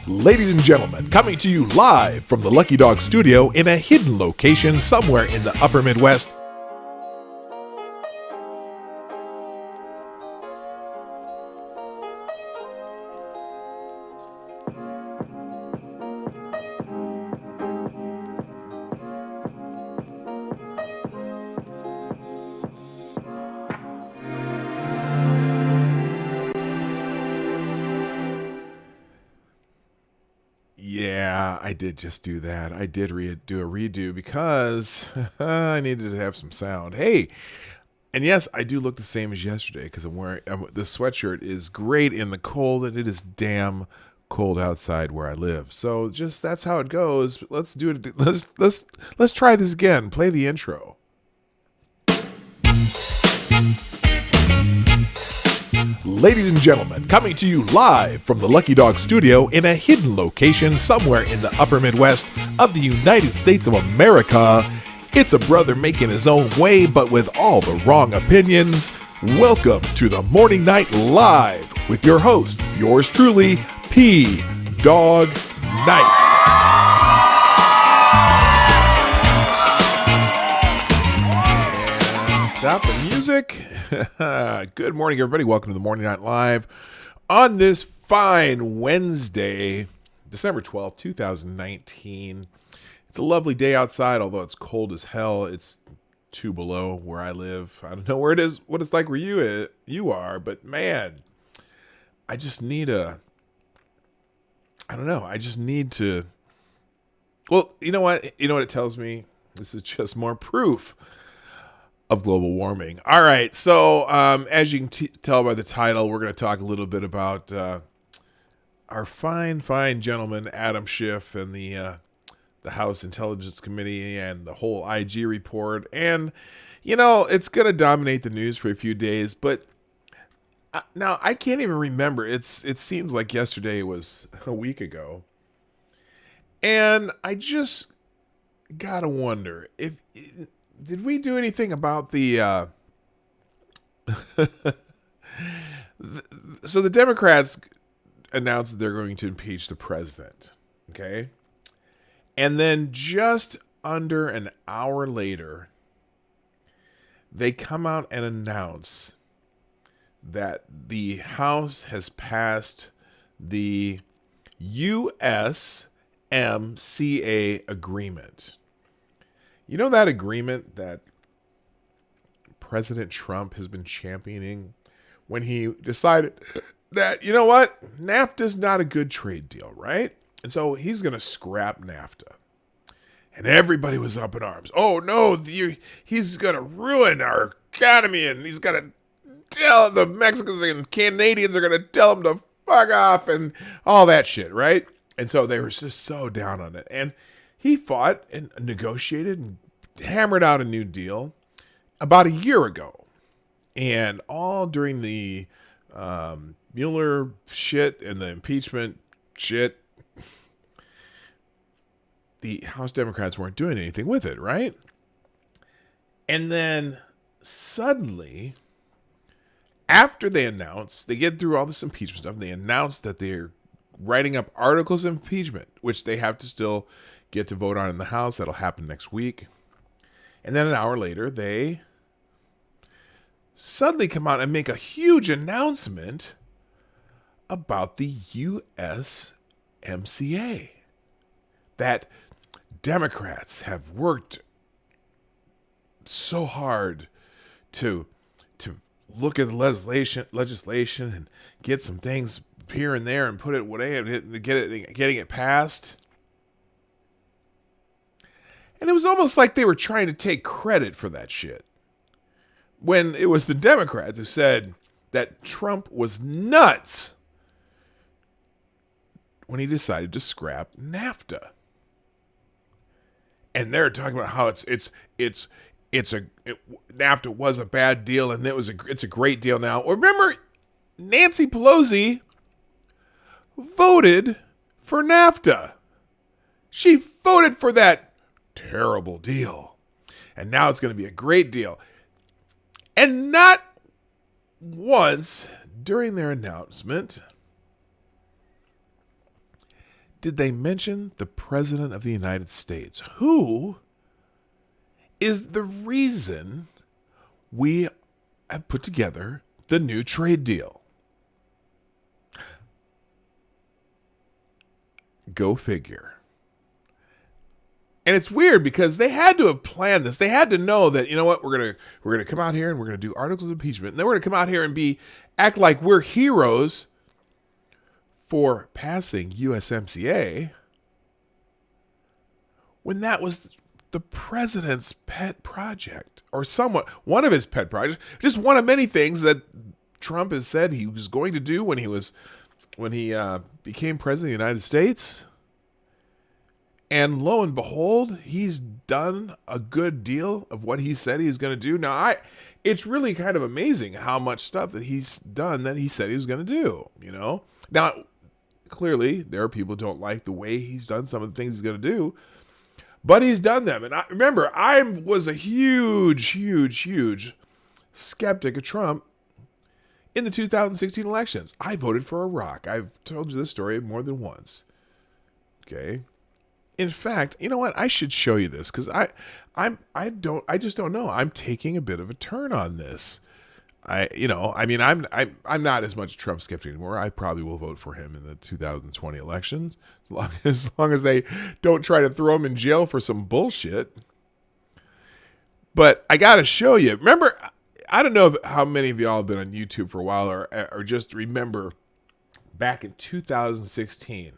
Ladies and gentlemen, coming to you live from the Lucky Dog Studio in a hidden location somewhere in the upper Midwest. Yeah, I did just do that. I did do a redo because I needed to have some sound. Hey, and yes, I do look the same as yesterday because I'm wearing this sweatshirt is great in the cold, and it is damn cold outside where I live. So just that's how it goes. Let's do it. Let's try this again. Play the intro. Ladies and gentlemen, coming to you live from the Lucky Dog Studio in a hidden location somewhere in the upper Midwest of the United States of America, it's a brother making his own way, but with all the wrong opinions. Welcome to the Morning Night Live with your host, yours truly, P. Dog Night. Stop the music. Good morning, everybody. Welcome to the Morning Night Live on this fine Wednesday, December 12th, 2019. It's a lovely day outside, although it's cold as hell. It's 2 below where I live. I don't know where it is, what it's like where you are, but man, I just need to, well, you know what it tells me? This is just more proof of global warming. All right, so as you can tell by the title, we're going to talk a little bit about our fine gentleman Adam Schiff and the House Intelligence Committee and the whole IG report. And it's going to dominate the news for a few days. But now I can't even remember. It seems like yesterday was a week ago, and I just gotta wonder if. Did we do anything about the so the Democrats announced that they're going to impeach the president, okay? And then just under an hour later, they come out and announce that the House has passed the USMCA agreement. You know that agreement that President Trump has been championing when he decided that, you know what, NAFTA's not a good trade deal, right? And so he's going to scrap NAFTA. And everybody was up in arms. Oh, no, he's going to ruin our economy, and he's going to tell the Mexicans and Canadians are going to tell him to fuck off and all that shit, right? And so they were just so down on it. And he fought and negotiated and hammered out a new deal about a year ago. And all during the Mueller shit and the impeachment shit, the House Democrats weren't doing anything with it, right? And then suddenly, after they get through all this impeachment stuff, they announce that they're writing up articles of impeachment, which they have to still get to vote on in the House. That'll happen next week. And then an hour later, they suddenly come out and make a huge announcement about the USMCA. That Democrats have worked so hard to look at the legislation and get some things here and there and put it away and getting it passed. And it was almost like they were trying to take credit for that shit, when it was the Democrats who said that Trump was nuts when he decided to scrap NAFTA. And they're talking about how NAFTA was a bad deal and it's a great deal now. Remember, Nancy Pelosi voted for NAFTA. She voted for that terrible deal. And now it's going to be a great deal. And not once during their announcement did they mention the President of the United States, who is the reason we have put together the new trade deal? Go figure. And it's weird because they had to have planned this. They had to know that, you know what, we're gonna come out here and we're gonna do articles of impeachment, and then we're gonna come out here and act like we're heroes for passing USMCA, when that was the president's pet project, or somewhat one of his pet projects, just one of many things that Trump has said he was going to do when he became president of the United States. And lo and behold, he's done a good deal of what he said he was going to do. Now, it's really kind of amazing how much stuff that he's done that he said he was going to do, you know? Now, clearly, there are people who don't like the way he's done some of the things he's going to do, but he's done them. And I was a huge skeptic of Trump in the 2016 elections. I voted for Iraq. I've told you this story more than once. Okay. In fact, you know what? I should show you this because I just don't know. I'm taking a bit of a turn on this. I'm not as much a Trump skeptic anymore. I probably will vote for him in the 2020 elections as long as they don't try to throw him in jail for some bullshit. But I got to show you. Remember, I don't know how many of y'all have been on YouTube for a while or just remember back in 2016.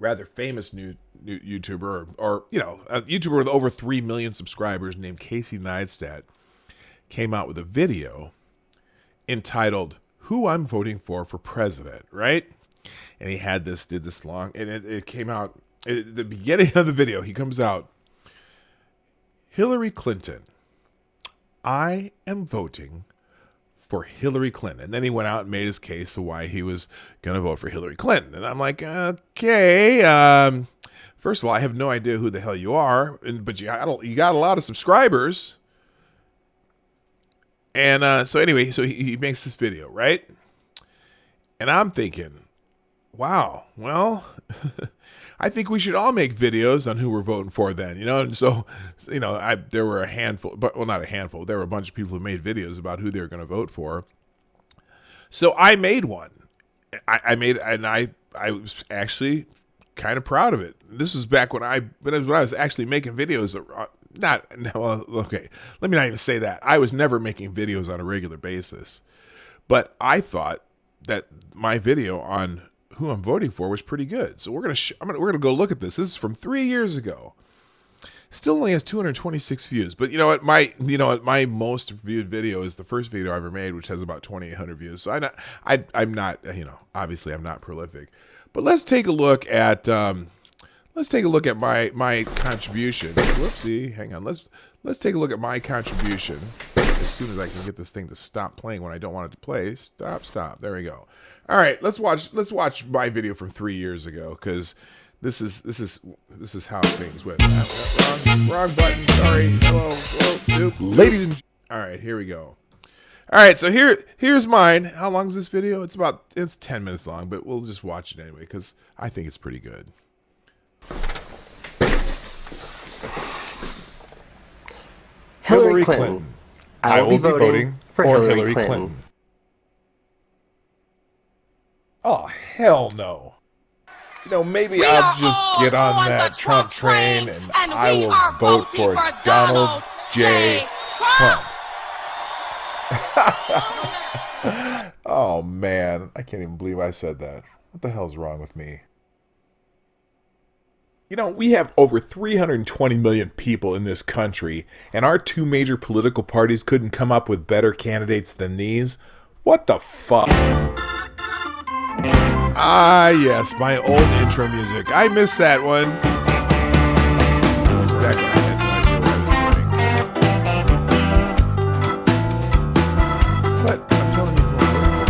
Rather famous new YouTuber, or a YouTuber with over 3 million subscribers named Casey Neistat came out with a video entitled "Who I'm Voting for President," right? And he did this long, and it came out at the beginning of the video. He comes out, "Hillary Clinton, I am voting for Hillary Clinton." And then he went out and made his case of why he was going to vote for Hillary Clinton. And I'm like, okay, first of all, I have no idea who the hell you are, but you got a lot of subscribers. And so anyway, so he makes this video, right? And I'm thinking, wow, well, I think we should all make videos on who we're voting for then, And so, there were a handful, not a handful. There were a bunch of people who made videos about who they were going to vote for. So I made one. I was actually kind of proud of it. This was back when I was actually making videos. Okay, let me not even say that. I was never making videos on a regular basis, but I thought that my video on who I'm voting for was pretty good. So we're gonna go look at this. This is from 3 years ago. Still only has 226 views. But you know what? My most viewed video is the first video I ever made, which has about 2,800 views. So I'm not obviously I'm not prolific. But let's take a look at my contribution. Whoopsie, hang on. Let's take a look at my contribution as soon as I can get this thing to stop playing when I don't want it to play. Stop. There we go. All right, let's watch my video from 3 years ago, because this is how things went. Wrong button. Sorry. Hello. Ladies and all right, here we go. All right, so here's mine. How long is this video? It's 10 minutes long, but we'll just watch it anyway because I think it's pretty good. Hillary Clinton. I will be voting for Hillary Clinton. Oh, hell no. Maybe I'll just get on that Trump train and I will vote for Donald J. Trump. Oh, man. I can't even believe I said that. What the hell's wrong with me? We have over 320 million people in this country, and our two major political parties couldn't come up with better candidates than these? What the fuck? Ah, yes, my old intro music. I miss that one. This is back when I had no idea what I was doing. But I'm telling you,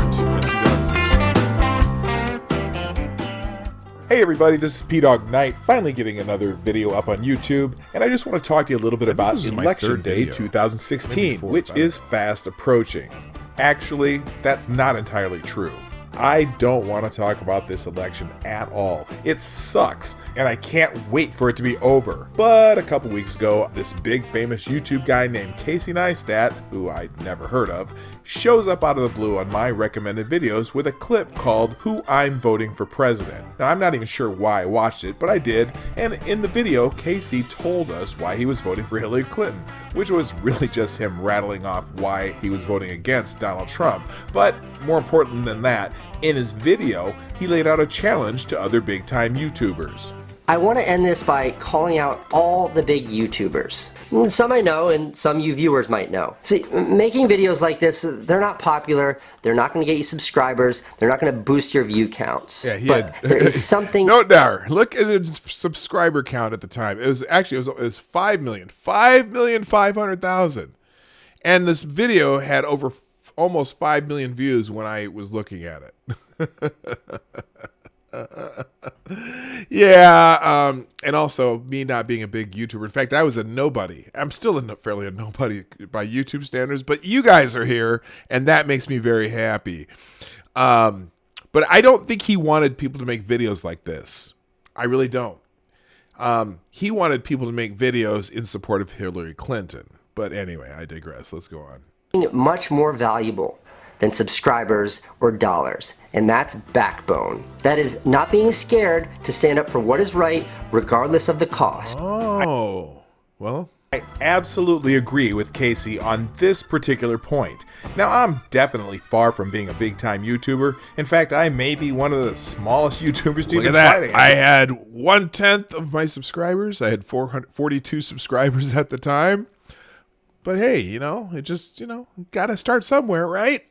in 2016. Hey everybody, this is P-Dog Knight, finally getting another video up on YouTube, and I just want to talk to you a little bit about Election Day 2016, which is fast approaching. Actually, that's not entirely true. I don't want to talk about this election at all. It sucks, and I can't wait for it to be over. But a couple weeks ago, this big famous YouTube guy named Casey Neistat, who I'd never heard of, shows up out of the blue on my recommended videos with a clip called Who I'm Voting for President. Now, I'm not even sure why I watched it, but I did, and in the video, Casey told us why he was voting for Hillary Clinton, which was really just him rattling off why he was voting against Donald Trump. But more important than that, in his video, he laid out a challenge to other big-time YouTubers. I want to end this by calling out all the big YouTubers. Some I know and some you viewers might know. See, making videos like this, they're not popular, they're not going to get you subscribers, they're not going to boost your view counts. Yeah, there is something... No, there. Look at his subscriber count at the time. It was 5 million. 5,500,000. And this video had over almost 5 million views when I was looking at it. Yeah, and also me not being a big YouTuber. In fact, I was a nobody. I'm still fairly a nobody by YouTube standards, but you guys are here, and that makes me very happy. But I don't think he wanted people to make videos like this. I really don't. He wanted people to make videos in support of Hillary Clinton. But anyway, I digress. Let's go on. Much more valuable than subscribers or dollars, and that's backbone. That is not being scared to stand up for what is right, regardless of the cost. Oh, well, I absolutely agree with Casey on this particular point. Now, I'm definitely far from being a big-time YouTuber. In fact, I may be one of the smallest YouTubers to even try to. I had 1/10 of my subscribers. I had 442 subscribers at the time. But hey, it just, gotta start somewhere, right?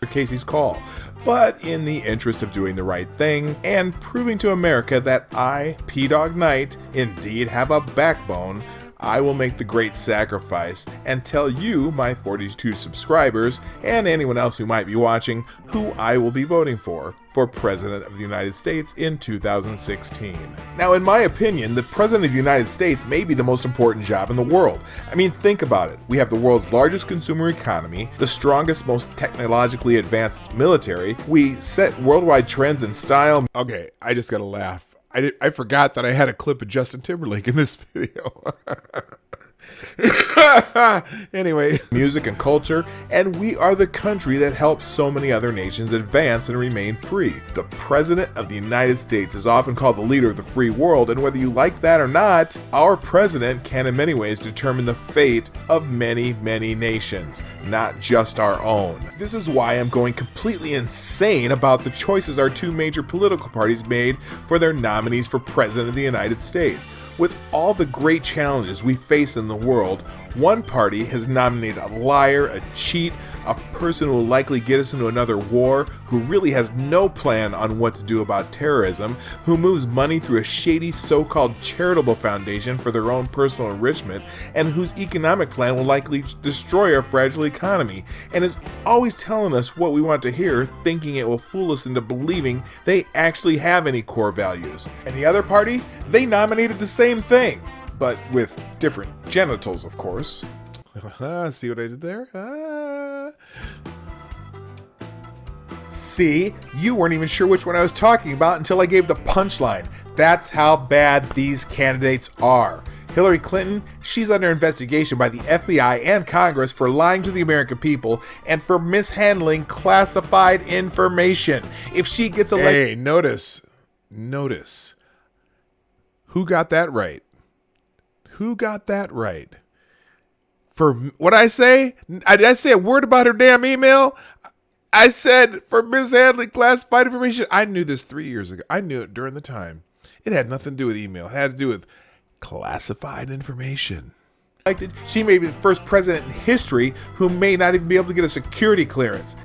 Casey's call. But in the interest of doing the right thing and proving to America that I, P-Dog Knight, indeed have a backbone, I will make the great sacrifice and tell you, my 42 subscribers, and anyone else who might be watching, who I will be voting for President of the United States in 2016. Now, in my opinion, the President of the United States may be the most important job in the world. I mean, think about it. We have the world's largest consumer economy, the strongest, most technologically advanced military. We set worldwide trends in style. Okay, I just gotta laugh. I forgot that I had a clip of Justin Timberlake in this video. Anyway, music and culture, and we are the country that helps so many other nations advance and remain free. The President of the United States is often called the leader of the free world, and whether you like that or not, our president can in many ways determine the fate of many, many nations, not just our own. This is why I'm going completely insane about the choices our two major political parties made for their nominees for President of the United States. With all the great challenges we face in the world, one party has nominated a liar, a cheat, a person who will likely get us into another war, who really has no plan on what to do about terrorism, who moves money through a shady so-called charitable foundation for their own personal enrichment, and whose economic plan will likely destroy our fragile economy, and is always telling us what we want to hear, thinking it will fool us into believing they actually have any core values. And the other party, they nominated the same thing, but with different genitals, of course. See what I did there? See, you weren't even sure which one I was talking about until I gave the punchline. That's how bad these candidates are. Hillary Clinton, she's under investigation by the FBI and Congress for lying to the American people and for mishandling classified information. If she gets elected... Hey, notice. Who got that right? Who got that right? For what I say? Did I say a word about her damn email? I said for mishandling classified information. I knew this 3 years ago. I knew it during the time. It had nothing to do with email. It had to do with classified information. She may be the first president in history who may not even be able to get a security clearance.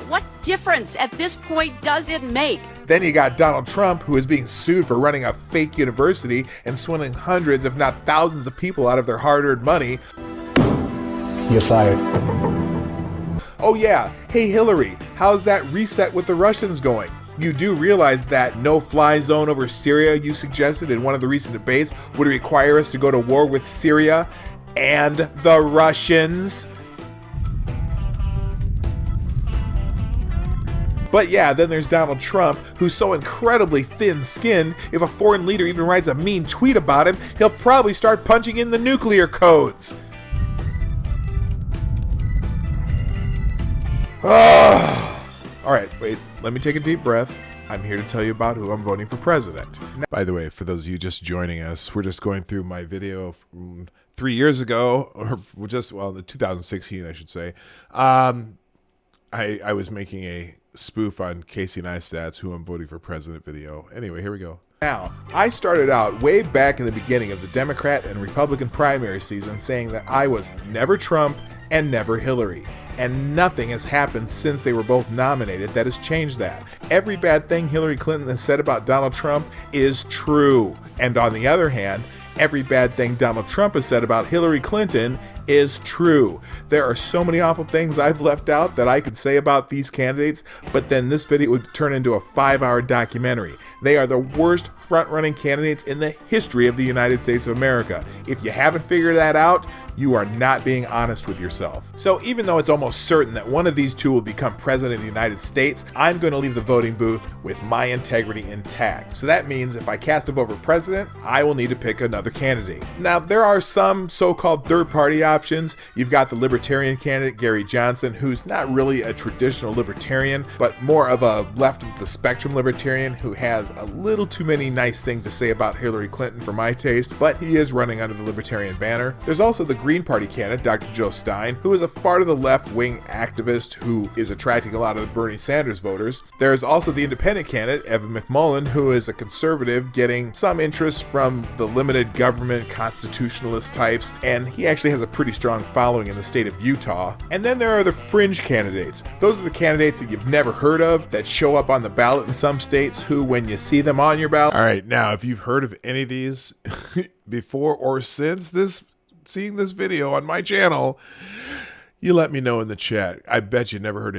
What difference at this point does it make? Then you got Donald Trump, who is being sued for running a fake university and swindling hundreds, if not thousands of people out of their hard-earned money. You're fired. Oh yeah, hey Hillary, how's that reset with the Russians going? You do realize that no-fly zone over Syria you suggested in one of the recent debates would require us to go to war with Syria and the Russians? But yeah, then there's Donald Trump, who's so incredibly thin-skinned, if a foreign leader even writes a mean tweet about him, he'll probably start punching in the nuclear codes. Alright, wait, let me take a deep breath. I'm here to tell you about who I'm voting for president. By the way, for those of you just joining us, we're just going through my video from 3 years ago, or just, well, the 2016, I should say. I was making a spoof on Casey Neistat's Who I'm Voting for President video. Anyway, here we go. Now, I started out way back in the beginning of the Democrat and Republican primary season saying that I was never Trump and never Hillary. And nothing has happened since they were both nominated that has changed that. Every bad thing Hillary Clinton has said about Donald Trump is true. And on the other hand, every bad thing Donald Trump has said about Hillary Clinton is true. There are so many awful things I've left out that I could say about these candidates, but then this video would turn into a 5-hour documentary. They are the worst front-running candidates in the history of the United States of America. If you haven't figured that out, you are not being honest with yourself. So even though it's almost certain that one of these two will become president of the United States, I'm going to leave the voting booth with my integrity intact. So that means if I cast a vote for president, I will need to pick another candidate. Now, there are some so-called third-party options. You've got the libertarian candidate, Gary Johnson, who's not really a traditional libertarian, but more of a left of the spectrum libertarian who has a little too many nice things to say about Hillary Clinton for my taste, but he is running under the libertarian banner. There's also the Green Party candidate, Dr. Joe Stein, who is a far to the left-wing activist who is attracting a lot of the Bernie Sanders voters. There is also the independent candidate, Evan McMullin, who is a conservative getting some interest from the limited government constitutionalist types, and he actually has a pretty strong following in the state of Utah. And then there are the fringe candidates. Those are the candidates that you've never heard of that show up on the ballot in some states who, when you see them on your ballot... All right, now, if you've heard of any of these before or since seeing this video on my channel, you let me know in the chat. I bet you never heard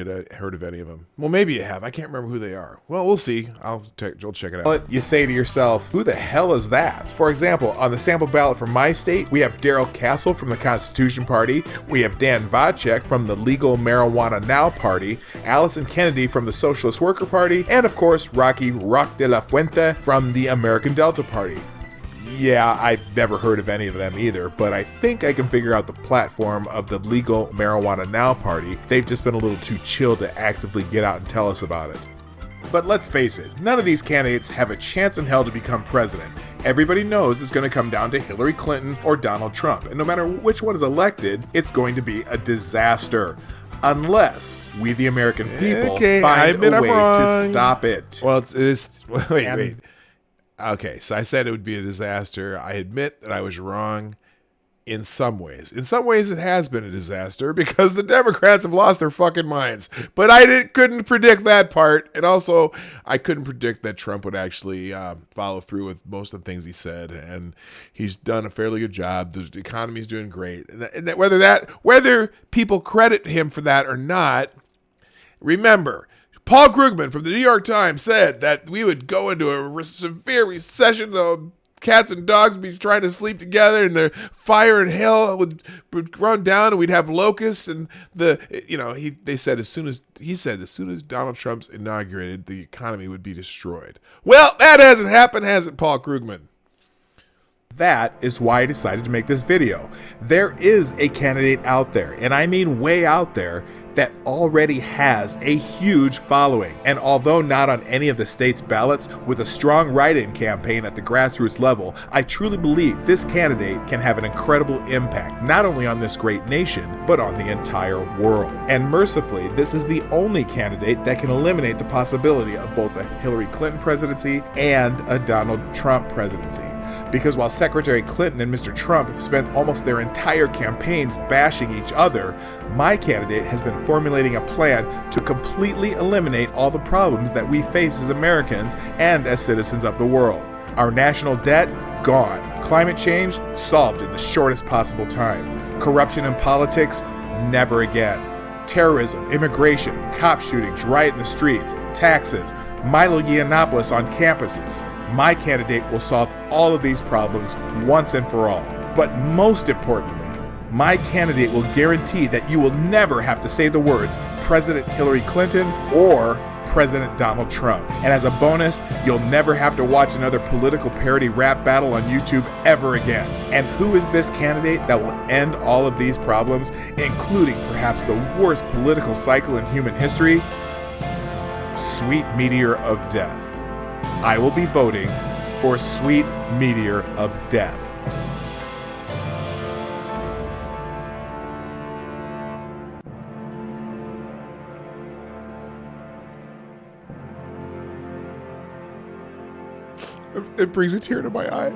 of any of them. Well, maybe you have. I can't remember who they are. Well, we'll see. I'll check it out. But you say to yourself, who the hell is that? For example, on the sample ballot from my state, we have Daryl Castle from the Constitution Party. We have Dan Vodchek from the Legal Marijuana Now Party. Allison Kennedy from the Socialist Worker Party. And of course, Rocky Rock de la Fuente from the American Delta Party. Yeah, I've never heard of any of them either, but I think I can figure out the platform of the Legal Marijuana Now Party. They've just been a little too chill to actively get out and tell us about it. But let's face it, none of these candidates have a chance in hell to become president. Everybody knows it's going to come down to Hillary Clinton or Donald Trump, and no matter which one is elected, it's going to be a disaster. Unless we, the American people, find a way to stop it. Well, wait. Okay, so I said it would be a disaster. I admit that I was wrong in some ways. In some ways, it has been a disaster because the Democrats have lost their fucking minds. But I couldn't predict that part. And also, I couldn't predict that Trump would actually follow through with most of the things he said. And he's done a fairly good job. The economy's doing great. And whether people credit him for that or not, remember, Paul Krugman from the New York Times said that we would go into a severe recession. The cats and dogs would be trying to sleep together, and the fire and hail would run down, and we'd have locusts. And they said as soon as Donald Trump's inaugurated, the economy would be destroyed. Well, that hasn't happened, has it, Paul Krugman? That is why I decided to make this video. There is a candidate out there, and I mean way out there, that already has a huge following. And although not on any of the state's ballots, with a strong write-in campaign at the grassroots level, I truly believe this candidate can have an incredible impact, not only on this great nation, but on the entire world. And mercifully, this is the only candidate that can eliminate the possibility of both a Hillary Clinton presidency and a Donald Trump presidency. Because while Secretary Clinton and Mr. Trump have spent almost their entire campaigns bashing each other, my candidate has been formulating a plan to completely eliminate all the problems that we face as Americans and as citizens of the world. Our national debt, gone. Climate change, solved in the shortest possible time. Corruption in politics, never again. Terrorism, immigration, cop shootings right in the streets, taxes, Milo Yiannopoulos on campuses. My candidate will solve all of these problems once and for all. But most importantly, my candidate will guarantee that you will never have to say the words President Hillary Clinton or President Donald Trump. And as a bonus, you'll never have to watch another political parody rap battle on YouTube ever again. And who is this candidate that will end all of these problems, including perhaps the worst political cycle in human history? Sweet Meteor of Death. I will be voting for Sweet Meteor of Death. It brings a tear to my eye.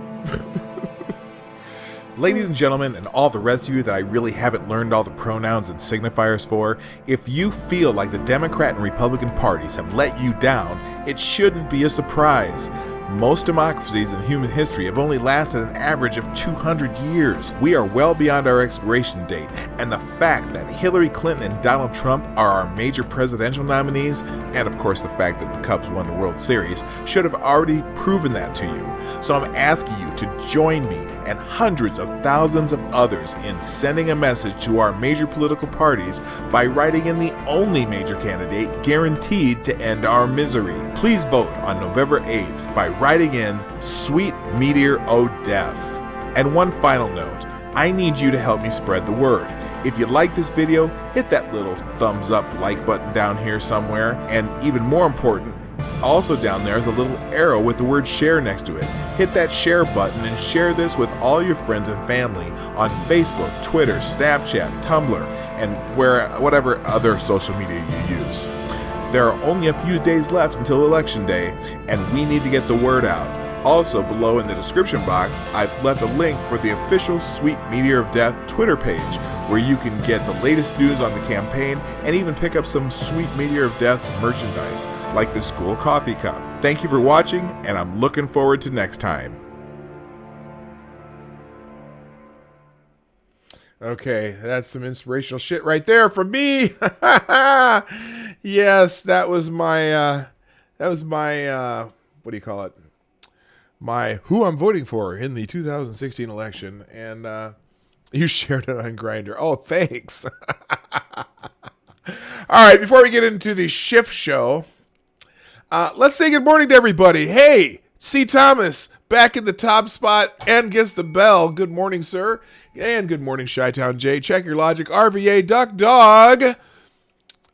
Ladies and gentlemen, and all the rest of you that I really haven't learned all the pronouns and signifiers for, if you feel like the Democrat and Republican parties have let you down, it shouldn't be a surprise. Most democracies in human history have only lasted an average of 200 years. We are well beyond our expiration date, and the fact that Hillary Clinton and Donald Trump are our major presidential nominees, and of course the fact that the Cubs won the World Series, should have already proven that to you. So I'm asking you to join me and hundreds of thousands of others in sending a message to our major political parties by writing in the only major candidate guaranteed to end our misery. Please vote on November 8th by writing in Sweet Meteor O Death. And one final note, I need you to help me spread the word. If you like this video, hit that little thumbs up like button down here somewhere, and even more important, also down there is a little arrow with the word share next to it. Hit that share button and share this with all your friends and family on Facebook, Twitter, Snapchat, Tumblr, and whatever other social media you use. There are only a few days left until Election Day, and we need to get the word out. Also, below in the description box, I've left a link for the official Sweet Meteor of Death Twitter page, where you can get the latest news on the campaign and even pick up some Sweet Meteor of Death merchandise, like the school coffee cup. Thank you for watching, and I'm looking forward to next time. Okay, that's some inspirational shit right there from me. Yes, that was my what do you call it? My who I'm voting for in the 2016 election, and you shared it on Grindr. Oh, thanks. All right, before we get into the shift show, let's say good morning to everybody. Hey, C. Thomas, back in the top spot and gets the bell. Good morning, sir. And good morning, Chi-Town J. Check your logic. RVA Duck Dog.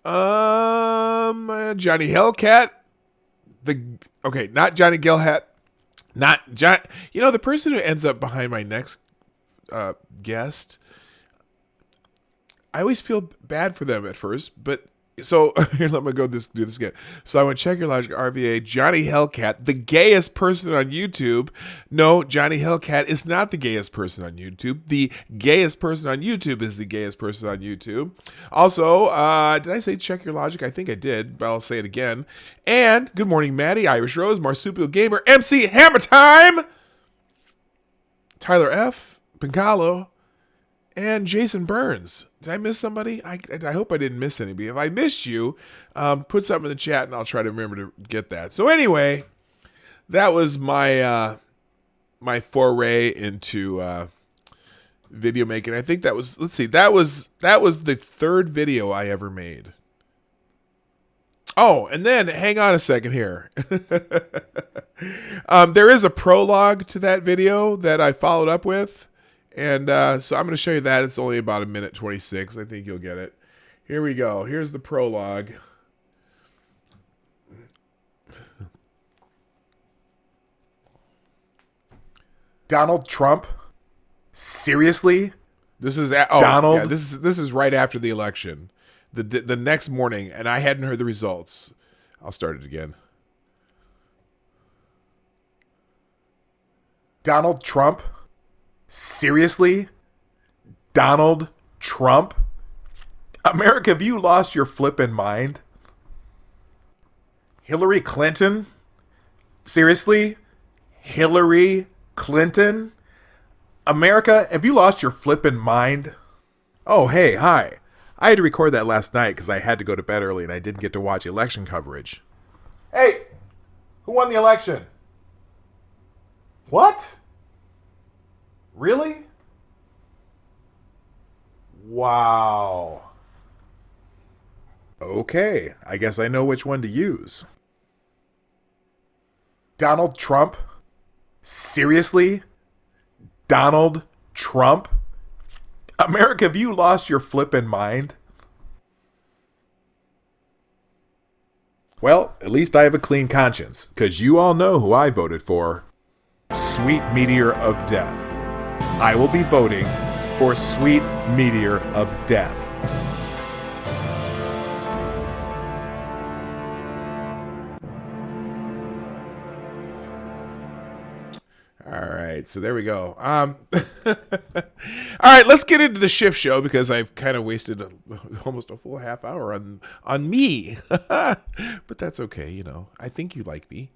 Johnny Hellcat. Not Johnny Gillhat. Not John. You know, the person who ends up behind my next guest, I always feel bad for them at first, but so here, let me do this again. So I went check your logic, RVA, Johnny Hellcat, the gayest person on YouTube. No, Johnny Hellcat is not the gayest person on YouTube. The gayest person on YouTube is the gayest person on YouTube. Also, did I say check your logic? I think I did, but I'll say it again. And good morning, Maddie, Irish Rose, Marsupial Gamer, MC Hammer Time, Tyler F, Pincalo, and Jason Burns. Did I miss somebody? I hope I didn't miss anybody. If I missed you, put something in the chat and I'll try to remember to get that. So anyway, that was my my foray into video making. I think that was, let's see, that was the third video I ever made. Oh, and then hang on a second here. There is a prologue to that video that I followed up with. And so I'm going to show you that. It's only about 1:26. I think you'll get it. Here we go. Here's the prologue. Donald Trump? Seriously? This is Donald. Yeah, this is right after the election, the next morning, and I hadn't heard the results. I'll start it again. Donald Trump? Seriously? Donald Trump? America, have you lost your flippin' mind? Hillary Clinton? Seriously? Hillary Clinton? America, have you lost your flippin' mind? Oh, hey, hi. I had to record that last night because I had to go to bed early and I didn't get to watch election coverage. Hey, who won the election? What? Really? Wow. Okay, I guess I know which one to use. Donald Trump? Seriously? Donald Trump? America, have you lost your flippin' mind? Well, at least I have a clean conscience, because you all know who I voted for. Sweet Meteor of Death. I will be voting for Sweet Meteor of Death. All right, so there we go. All right, let's get into the shift show because I've kind of wasted almost a full half hour on me. But that's okay, you know. I think you like me.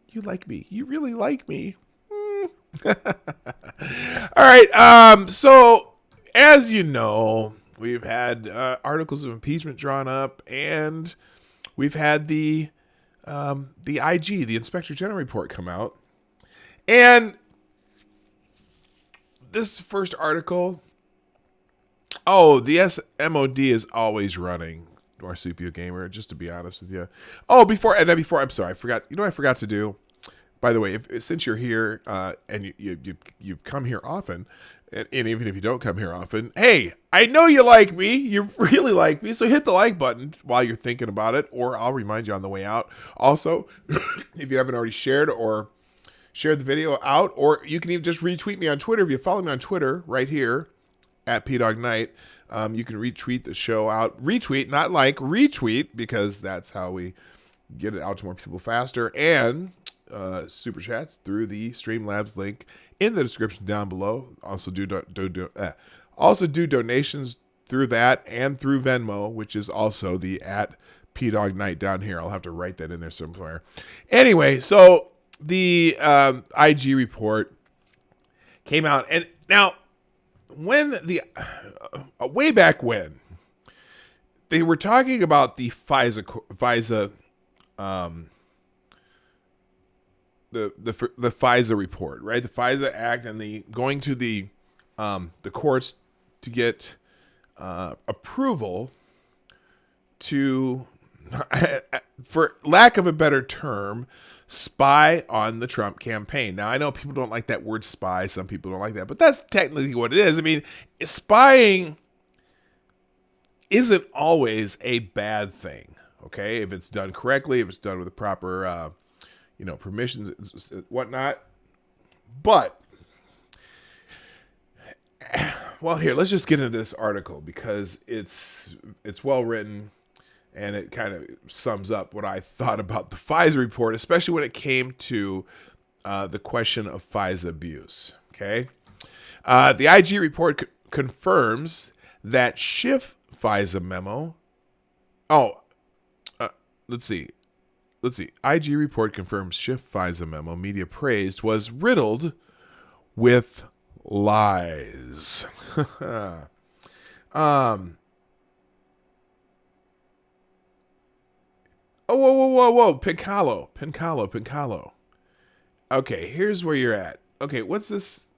You like me. You really like me. All right. So as you know, we've had articles of impeachment drawn up, and we've had the IG, the Inspector General report, come out. And this first article, the SMOD is always running, Marsupio Gamer, just to be honest with you. Before, I'm sorry, I forgot. You know what I forgot to do? By the way, since you're here and you come here often, and even if you don't come here often, hey, I know you like me. You really like me. So hit the like button while you're thinking about it, or I'll remind you on the way out. Also, if you haven't already shared the video out, or you can even just retweet me on Twitter. If you follow me on Twitter right here at PDogKnight, you can retweet the show out. Retweet, not like, retweet, because that's how we get it out to more people faster. And super chats through the Streamlabs link in the description down below. Also do donations through that and through Venmo, which is also the at PDogKnight down here. I'll have to write that in there somewhere. Anyway, so the IG report came out, and now when way back when they were talking about the FISA the FISA report, right? The FISA Act, and the going to the courts to get approval to, for lack of a better term, spy on the Trump campaign. Now, I know people don't like that word spy. Some people don't like that, but that's technically what it is. I mean, spying isn't always a bad thing, okay? If it's done correctly, if it's done with the proper, permissions and whatnot. But, well, here, let's just get into this article because it's well written. And it kind of sums up what I thought about the FISA report, especially when it came to the question of FISA abuse. Okay, the IG report confirms that Schiff FISA memo. Let's see. IG report confirms Schiff FISA memo, media praised, was riddled with lies. Whoa. Pincalo. Okay, here's where you're at. Okay, what's this?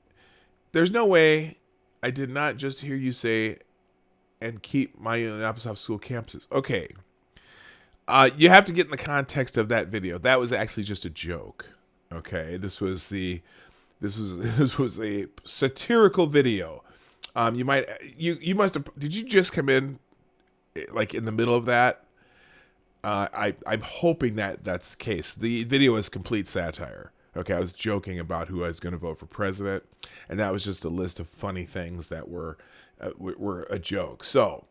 There's no way I did not just hear you say and keep my Annapolis School campuses. Okay. You have to get in the context of that video. That was actually just a joke. Okay, this was a satirical video. You must have, did you just come in like in the middle of that? I'm hoping that that's the case. The video is complete satire. Okay, I was joking about who I was going to vote for president, and that was just a list of funny things that were a joke. So,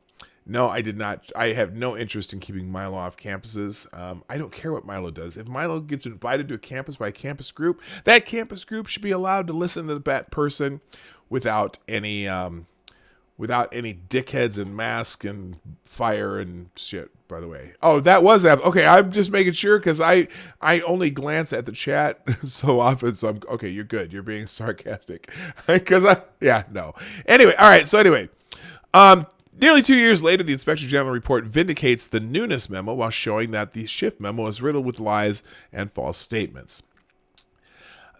no, I did not. I have no interest in keeping Milo off campuses. I don't care what Milo does. If Milo gets invited to a campus by a campus group, that campus group should be allowed to listen to that person without any dickheads and masks and fire and shit, by the way. Oh, that was that. Okay, I'm just making sure because I only glance at the chat so often. So okay, you're good. You're being sarcastic. No. Anyway, all right. So anyway, nearly 2 years later, the Inspector General report vindicates the Nunes memo while showing that the Schiff memo is riddled with lies and false statements.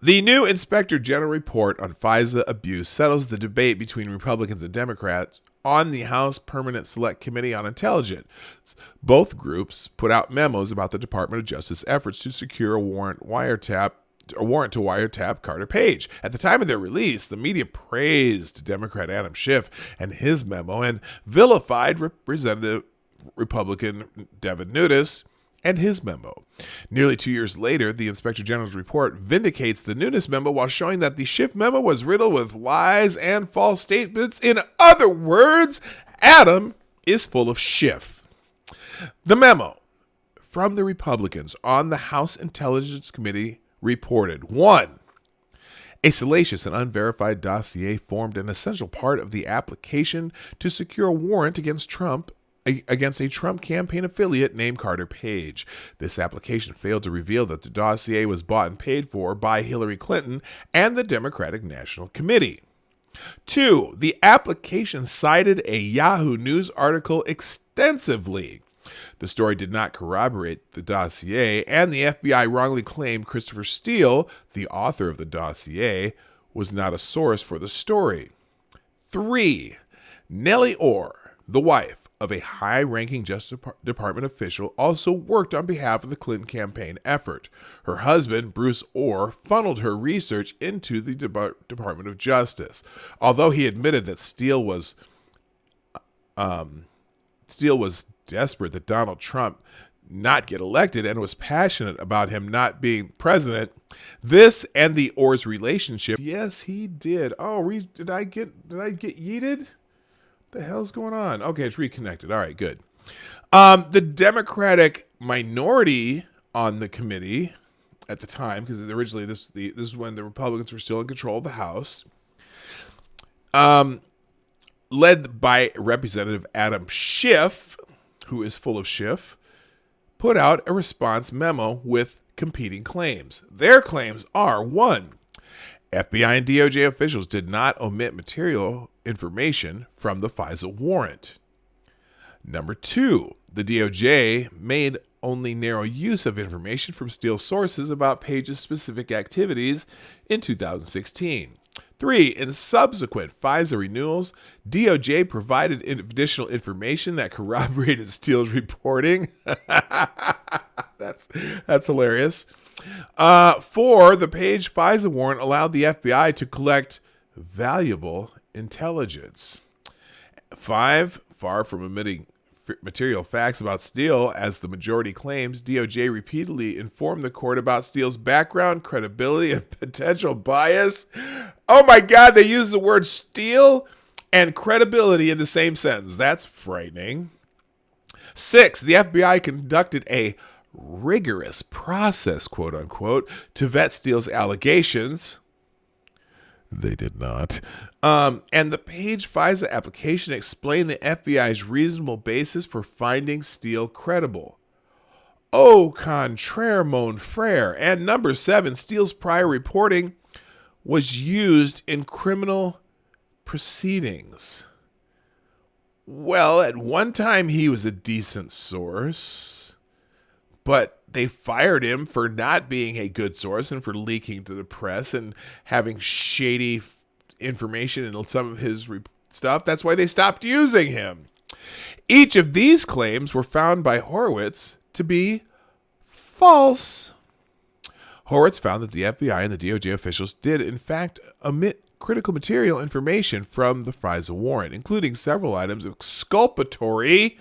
The new Inspector General report on FISA abuse settles the debate between Republicans and Democrats on the House Permanent Select Committee on Intelligence. Both groups put out memos about the Department of Justice efforts to secure a warrant to wiretap Carter Page. At the time of their release, the media praised Democrat Adam Schiff and his memo and vilified Representative Republican Devin Nunes and his memo. Nearly 2 years later, the Inspector General's report vindicates the Nunes memo while showing that the Schiff memo was riddled with lies and false statements. In other words, Adam is full of Schiff. The memo from the Republicans on the House Intelligence Committee reported: 1. A salacious and unverified dossier formed an essential part of the application to secure a warrant against a Trump campaign affiliate named Carter Page. This application failed to reveal that the dossier was bought and paid for by Hillary Clinton and the Democratic National Committee. 2. The application cited a Yahoo News article extensively. The story did not corroborate the dossier, and the FBI wrongly claimed Christopher Steele, the author of the dossier, was not a source for the story. 3. Nellie Orr, the wife of a high-ranking Justice Department official, also worked on behalf of the Clinton campaign effort. Her husband, Bruce Orr, funneled her research into the Department of Justice. Although he admitted that Steele was desperate that Donald Trump not get elected and was passionate about him not being president, this and the Orr's relationship. Yes, he did. Oh, did I get yeeted? The hell's going on? Okay, it's reconnected. All right, good. The Democratic minority on the committee at the time, because originally this is when the Republicans were still in control of the House, led by Representative Adam Schiff, who is full of Schiff, put out a response memo with competing claims. Their claims are: 1. FBI and DOJ officials did not omit material information from the FISA warrant. 2. The DOJ made only narrow use of information from Steele sources about Page's specific activities in 2016. 3. In subsequent FISA renewals, DOJ provided additional information that corroborated Steele's reporting. That's hilarious. 4. The Page FISA warrant allowed the FBI to collect valuable intelligence. 5. Far from omitting material facts about Steele, as the majority claims, DOJ repeatedly informed the court about Steele's background, credibility, and potential bias. Oh my God, they use the word Steele and credibility in the same sentence. That's frightening. 6. The FBI conducted a rigorous process, quote unquote, to vet Steele's allegations. They did not. And the Page FISA application explained the FBI's reasonable basis for finding Steele credible. Au contraire, mon frère. And 7, Steele's prior reporting was used in criminal proceedings. Well, at one time he was a decent source, but they fired him for not being a good source and for leaking to the press and having shady information in some of his stuff. That's why they stopped using him. Each of these claims were found by Horowitz to be false. Horowitz found that the FBI and the DOJ officials did, in fact, omit critical material information from the FISA warrant, including several items exculpatory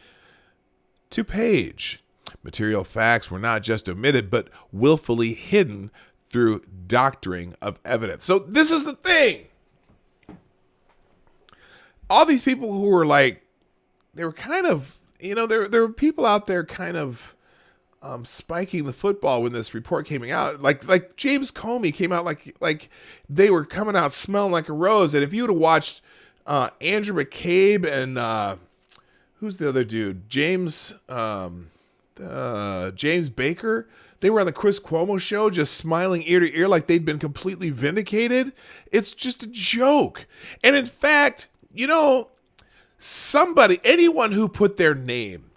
to Page. Material facts were not just omitted, but willfully hidden through doctoring of evidence. So this is the thing. All these people who were like, they were kind of, there were people out there kind of spiking the football when this report came out. Like James Comey came out like they were coming out smelling like a rose. And if you would have watched Andrew McCabe and who's the other dude? James Baker. They were on the Chris Cuomo show just smiling ear to ear like they'd been completely vindicated. It's just a joke. And in fact, anyone who put their name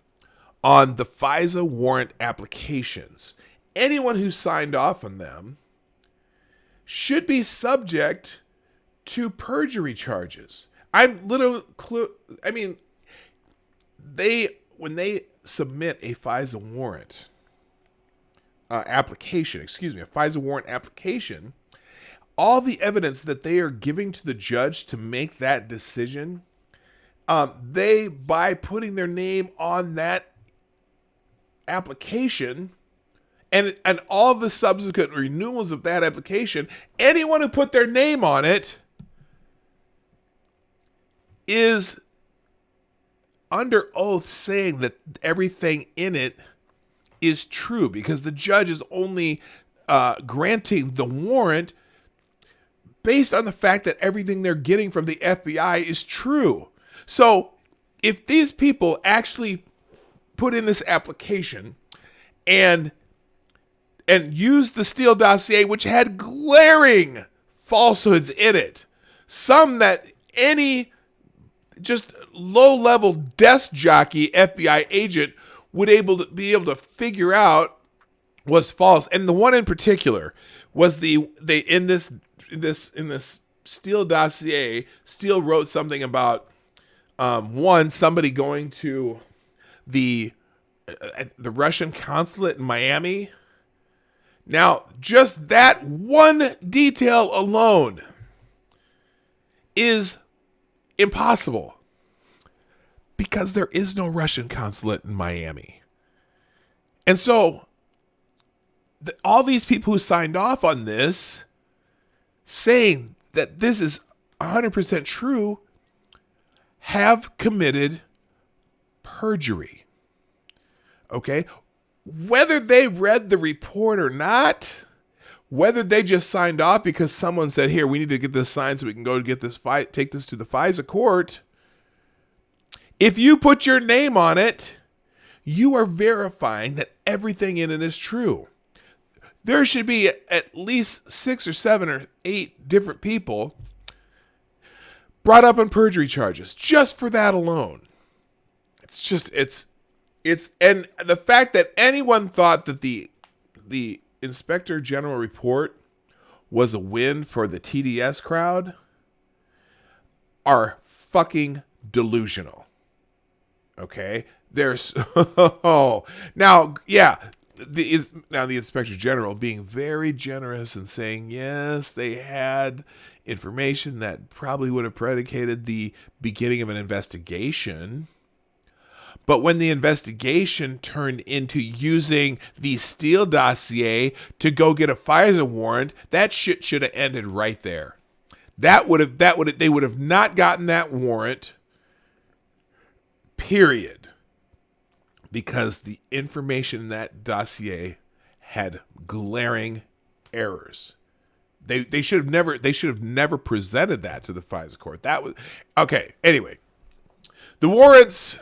on the FISA warrant applications, anyone who signed off on them should be subject to perjury charges. I'm literally, I mean, when they submit a FISA warrant application, a FISA warrant application, all the evidence that they are giving to the judge to make that decision, they, by putting their name on that application and all the subsequent renewals of that application, anyone who put their name on it is under oath saying that everything in it is true, because the judge is only granting the warrant based on the fact that everything they're getting from the FBI is true. So if these people actually put in this application and used the Steele dossier, which had glaring falsehoods in it, some that any just low-level desk jockey FBI agent would be able to figure out was false. And the one in particular was in this Steele dossier, Steele wrote something about somebody going to the Russian consulate in Miami. Now, just that one detail alone is impossible, because there is no Russian consulate in Miami. And so all these people who signed off on this saying that this is 100% true have committed perjury. Okay? Whether they read the report or not, whether they just signed off because someone said, here, we need to get this signed so we can go get this take this to the FISA court. If you put your name on it, you are verifying that everything in it is true. There should be at least 6 or 7 or 8 different people brought up on perjury charges just for that alone. And the fact that anyone thought that the Inspector General report was a win for the TDS crowd are fucking delusional. Okay? There's now the Inspector General being very generous and saying, yes, they had information that probably would have predicated the beginning of an investigation. But when the investigation turned into using the Steele dossier to go get a FISA warrant, that shit should have ended right there. They would have not gotten that warrant, period. Because the information in that dossier had glaring errors. They should have never presented that to the FISA court. That was okay. Anyway, the warrants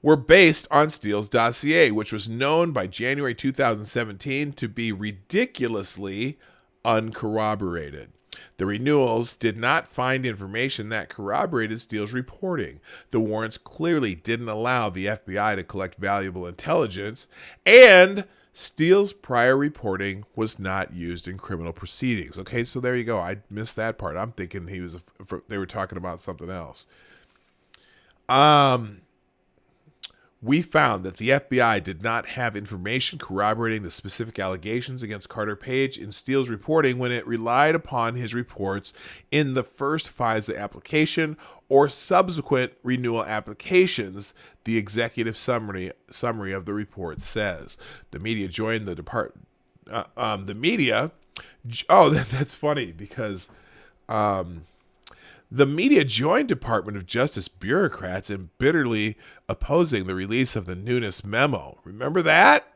were based on Steele's dossier, which was known by January 2017 to be ridiculously uncorroborated. The renewals did not find information that corroborated Steele's reporting. The warrants clearly didn't allow the FBI to collect valuable intelligence, and Steele's prior reporting was not used in criminal proceedings. Okay, so there you go. I missed that part. I'm thinking they were talking about something else. We found that the FBI did not have information corroborating the specific allegations against Carter Page in Steele's reporting when it relied upon his reports in the first FISA application or subsequent renewal applications, the executive summary of the report says. The media joined the department. That's funny because the media joined Department of Justice bureaucrats in bitterly opposing the release of the Nunes memo. Remember that?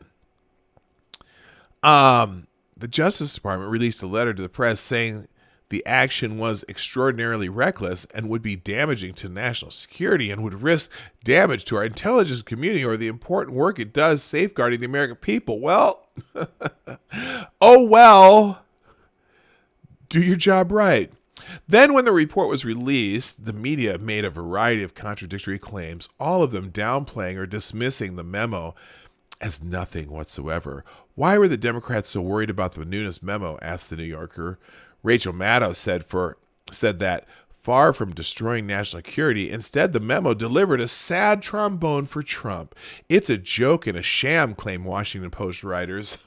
The Justice Department released a letter to the press saying the action was extraordinarily reckless and would be damaging to national security and would risk damage to our intelligence community or the important work it does safeguarding the American people. Well, do your job right. Then when the report was released, the media made a variety of contradictory claims, all of them downplaying or dismissing the memo as nothing whatsoever. Why were the Democrats so worried about the Nunes memo? Asked the New Yorker. Rachel Maddow said that far from destroying national security, instead the memo delivered a sad trombone for Trump. It's a joke and a sham, claim Washington Post writers.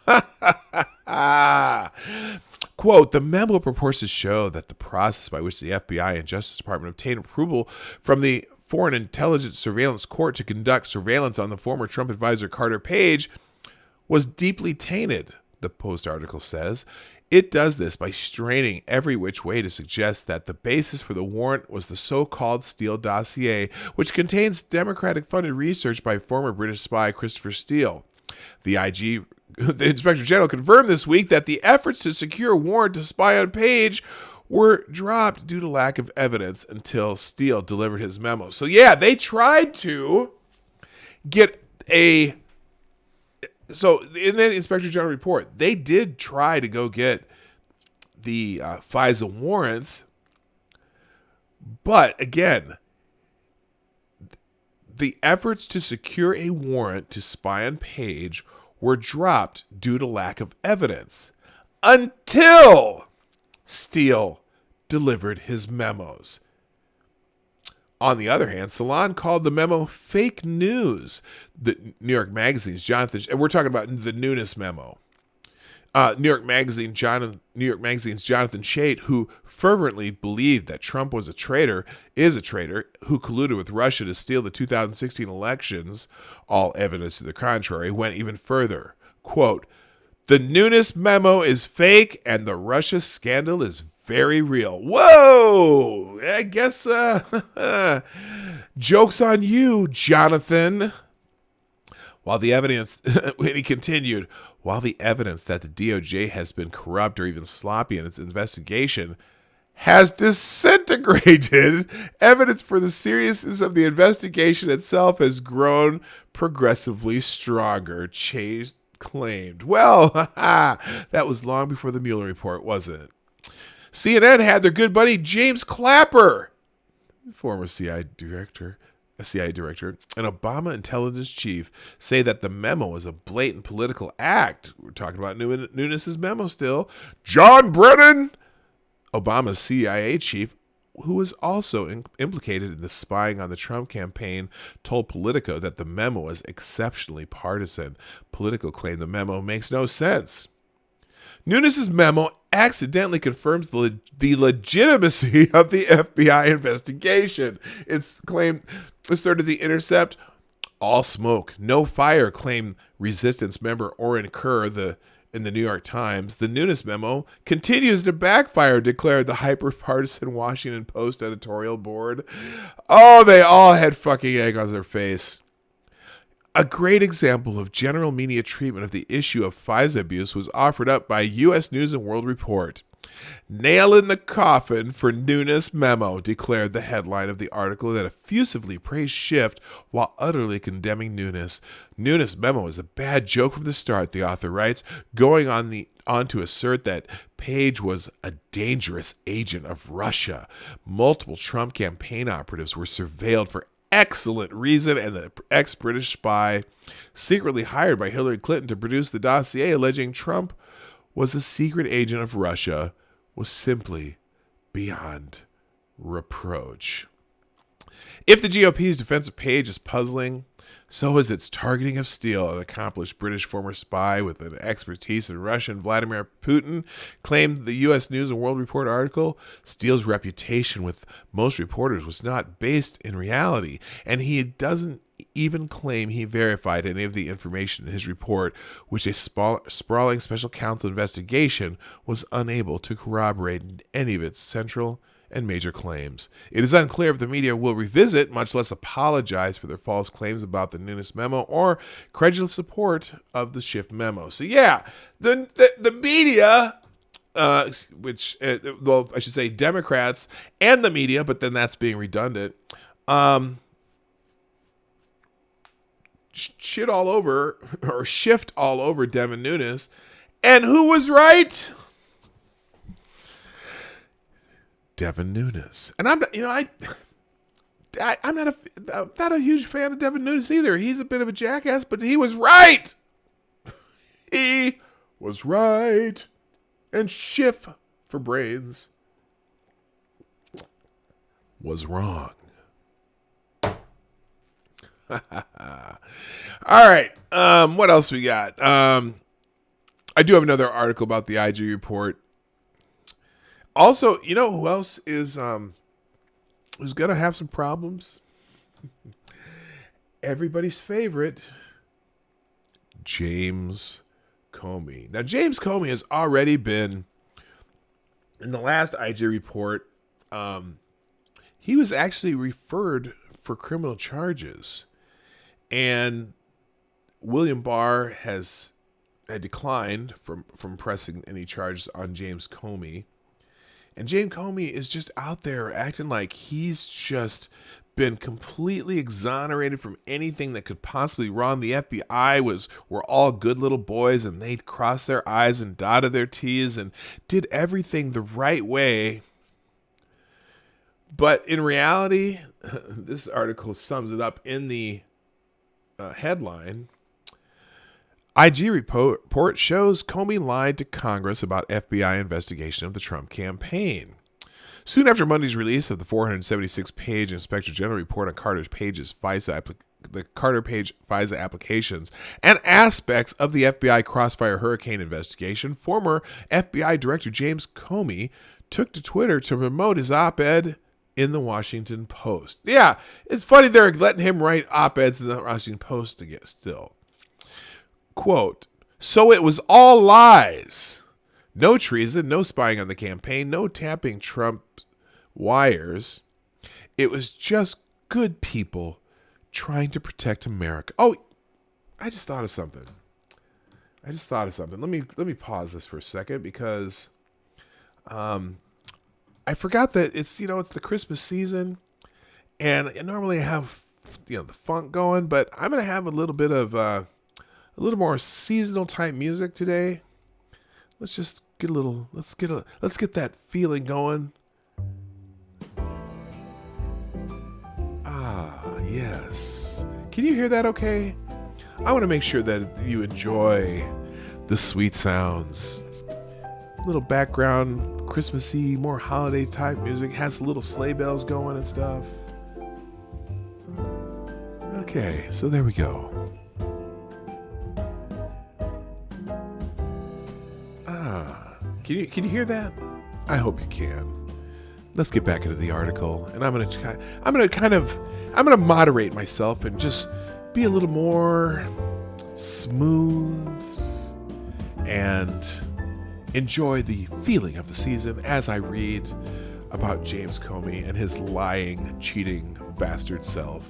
Quote, the memo purports to show that the process by which the FBI and Justice Department obtained approval from the Foreign Intelligence Surveillance Court to conduct surveillance on the former Trump advisor Carter Page was deeply tainted, the Post article says. It does this by straining every which way to suggest that the basis for the warrant was the so-called Steele dossier, which contains Democratic-funded research by former British spy Christopher Steele. The Inspector General confirmed this week that the efforts to secure a warrant to spy on Page were dropped due to lack of evidence until Steele delivered his memo. So yeah, they tried to get a... So in the Inspector General report, they did try to go get the FISA warrants, but again, the efforts to secure a warrant to spy on Page were dropped due to lack of evidence until Steele delivered his memos. On the other hand, Salon called the memo fake news. The New York Magazine's Jonathan, and we're talking about the Nunes memo. New York Magazine's Jonathan Chait, who fervently believed that Trump was a traitor, is a traitor who colluded with Russia to steal the 2016 elections. All evidence to the contrary went even further. Quote, the Nunes memo is fake and the Russia scandal is very real. Whoa! I guess joke's on you, Jonathan. While the evidence, he continued, while the evidence that the DOJ has been corrupt or even sloppy in its investigation has disintegrated, evidence for the seriousness of the investigation itself has grown progressively stronger, Chase claimed. Well, that was long before the Mueller report, wasn't it? CNN had their good buddy James Clapper, former CIA director, and Obama intelligence chief, say that the memo was a blatant political act. We're talking about Nunes' memo still. John Brennan, Obama's CIA chief, who was also implicated in the spying on the Trump campaign, told Politico that the memo was exceptionally partisan. Politico claimed the memo makes no sense. Nunes' memo accidentally confirms the legitimacy of the FBI investigation. It's claimed, asserted The Intercept. All smoke, no fire, claimed resistance member Orrin Kerr in the New York Times. The Nunes memo continues to backfire, declared the hyper-partisan Washington Post editorial board. Oh, they all had fucking egg on their face. A great example of general media treatment of the issue of FISA abuse was offered up by U.S. News and World Report. Nail in the coffin for Nunes memo, declared the headline of the article that effusively praised Schiff while utterly condemning Nunes. Nunes memo is a bad joke from the start, the author writes, going on to assert that Page was a dangerous agent of Russia. Multiple Trump campaign operatives were surveilled for excellent reason, and the ex-British spy secretly hired by Hillary Clinton to produce the dossier alleging Trump was a secret agent of Russia was simply beyond reproach. If the GOP's defense of Page is puzzling, so is its targeting of Steele, an accomplished British former spy with an expertise in Russian. Vladimir Putin claimed the U.S. News and World Report article. Steele's reputation with most reporters was not based in reality, and he doesn't even claim he verified any of the information in his report, which a sprawling special counsel investigation was unable to corroborate any of its central and major claims. It is unclear if the media will revisit, much less apologize for their false claims about the Nunes memo or credulous support of the Schiff memo. So yeah, the media, which, well, I should say Democrats and the media, but then that's being redundant, shit all over, or shift all over Devin Nunes. And who was right? Devin Nunes. And I'm not a huge fan of Devin Nunes either. He's a bit of a jackass, but he was right. was right, and Schiff for brains was wrong. All right. What else we got? I do have another article about the IG report. Also, you know who else is who's gonna have some problems? Everybody's favorite, James Comey. Now, James Comey has already been in the last IG report. He was actually referred for criminal charges, and William Barr had declined from pressing any charges on James Comey. And James Comey is just out there acting like he's just been completely exonerated from anything that could possibly wrong. The FBI were all good little boys, and they crossed their I's and dotted their T's and did everything the right way. But in reality, this article sums it up in the headline. IG report shows Comey lied to Congress about FBI investigation of the Trump campaign. Soon after Monday's release of the 476-page Inspector General report on the Carter Page FISA applications and aspects of the FBI Crossfire Hurricane investigation, former FBI Director James Comey took to Twitter to promote his op-ed in the Washington Post. Yeah, it's funny they're letting him write op-eds in the Washington Post to get still. Quote, "So it was all lies. No treason, no spying on the campaign, no tapping Trump's wires. It was just good people trying to protect America." Oh, I just thought of something. Let me pause this for a second because I forgot that it's the Christmas season, and normally I have the funk going, but I'm gonna have a little bit of a little more seasonal type music today. Let's just get let's get that feeling going. Ah, yes. Can you hear that okay? I want to make sure that you enjoy the sweet sounds. Little background, Christmassy, more holiday type music, has little sleigh bells going and stuff. Okay, so there we go. Can you hear that? I hope you can. Let's get back into the article, and I'm gonna moderate myself and just be a little more smooth and enjoy the feeling of the season as I read about James Comey and his lying, cheating bastard self.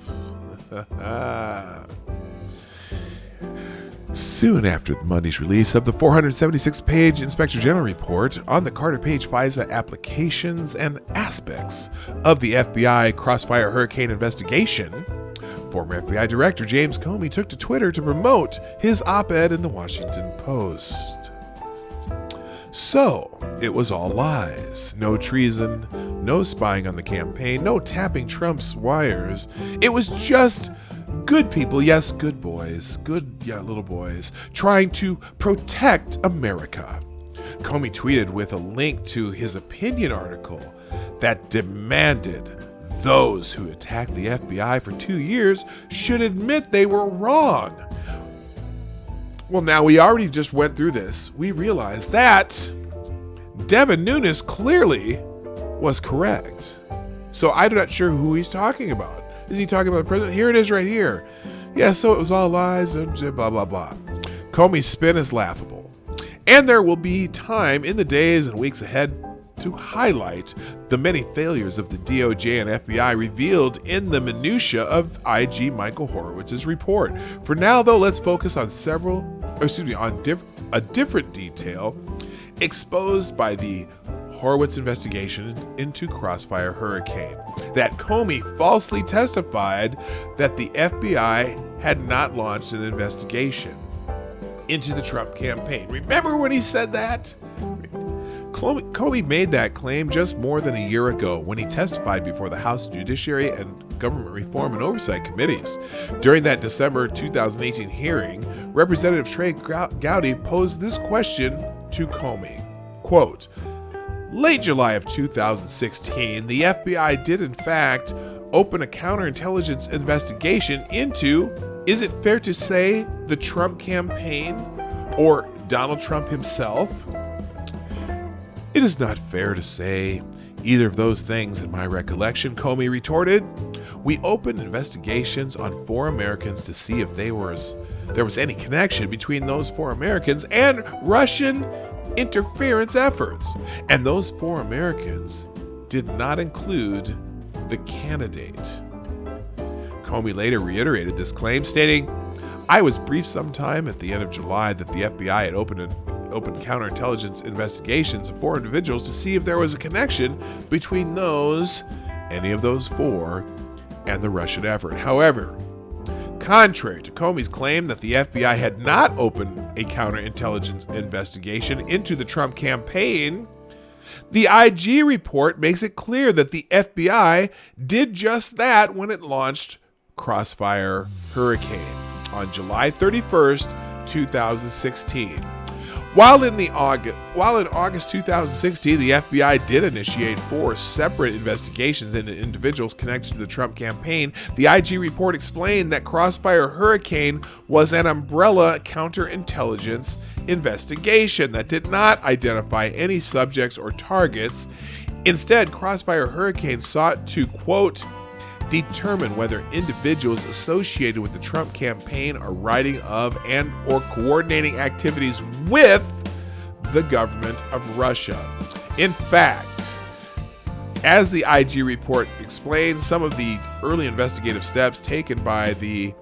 Soon after Monday's release of the 476-page Inspector General report on the Carter Page FISA applications and aspects of the FBI Crossfire Hurricane investigation, former FBI Director James Comey took to Twitter to promote his op-ed in the Washington Post. So, it was all lies. No treason, no spying on the campaign, no tapping Trump's wires. It was just good people, yes, good boys, little boys, trying to protect America. Comey tweeted with a link to his opinion article that demanded those who attacked the FBI for 2 years should admit they were wrong. Well, now we already just went through this. We realized that Devin Nunes clearly was correct. So I'm not sure who he's talking about. Is he talking about the president? Here it is right here. Yeah, so it was all lies, blah, blah, blah. Comey's spin is laughable. And there will be time in the days and weeks ahead to highlight the many failures of the DOJ and FBI revealed in the minutia of IG Michael Horowitz's report. For now, though, let's focus on a different detail exposed by the Horowitz investigation into Crossfire Hurricane, that Comey falsely testified that the FBI had not launched an investigation into the Trump campaign. Remember when he said that? Comey made that claim just more than a year ago when he testified before the House Judiciary and government reform and oversight committees. During that December 2018 hearing, Representative Trey Gowdy posed this question to Comey. Quote, late July of 2016, the FBI did in fact open a counterintelligence investigation into, is it fair to say, the Trump campaign or Donald Trump himself? It is not fair to say either of those things in my recollection, Comey retorted. We opened investigations on 4 Americans to see if there was any connection between those 4 Americans and Russian interference efforts. And those 4 Americans did not include the candidate. Comey later reiterated this claim, stating, I was briefed sometime at the end of July that the FBI had opened counterintelligence investigations of 4 individuals to see if there was a connection between any of those 4, and the Russian effort. However, contrary to Comey's claim that the FBI had not opened a counterintelligence investigation into the Trump campaign, the IG report makes it clear that the FBI did just that when it launched Crossfire Hurricane on July 31st, 2016. While in August 2016, the FBI did initiate 4 separate investigations into individuals connected to the Trump campaign, the IG report explained that Crossfire Hurricane was an umbrella counterintelligence investigation that did not identify any subjects or targets. Instead, Crossfire Hurricane sought to, quote, determine whether individuals associated with the Trump campaign are writing of and or coordinating activities with the government of Russia. In fact, as the IG report explains, some of the early investigative steps taken by the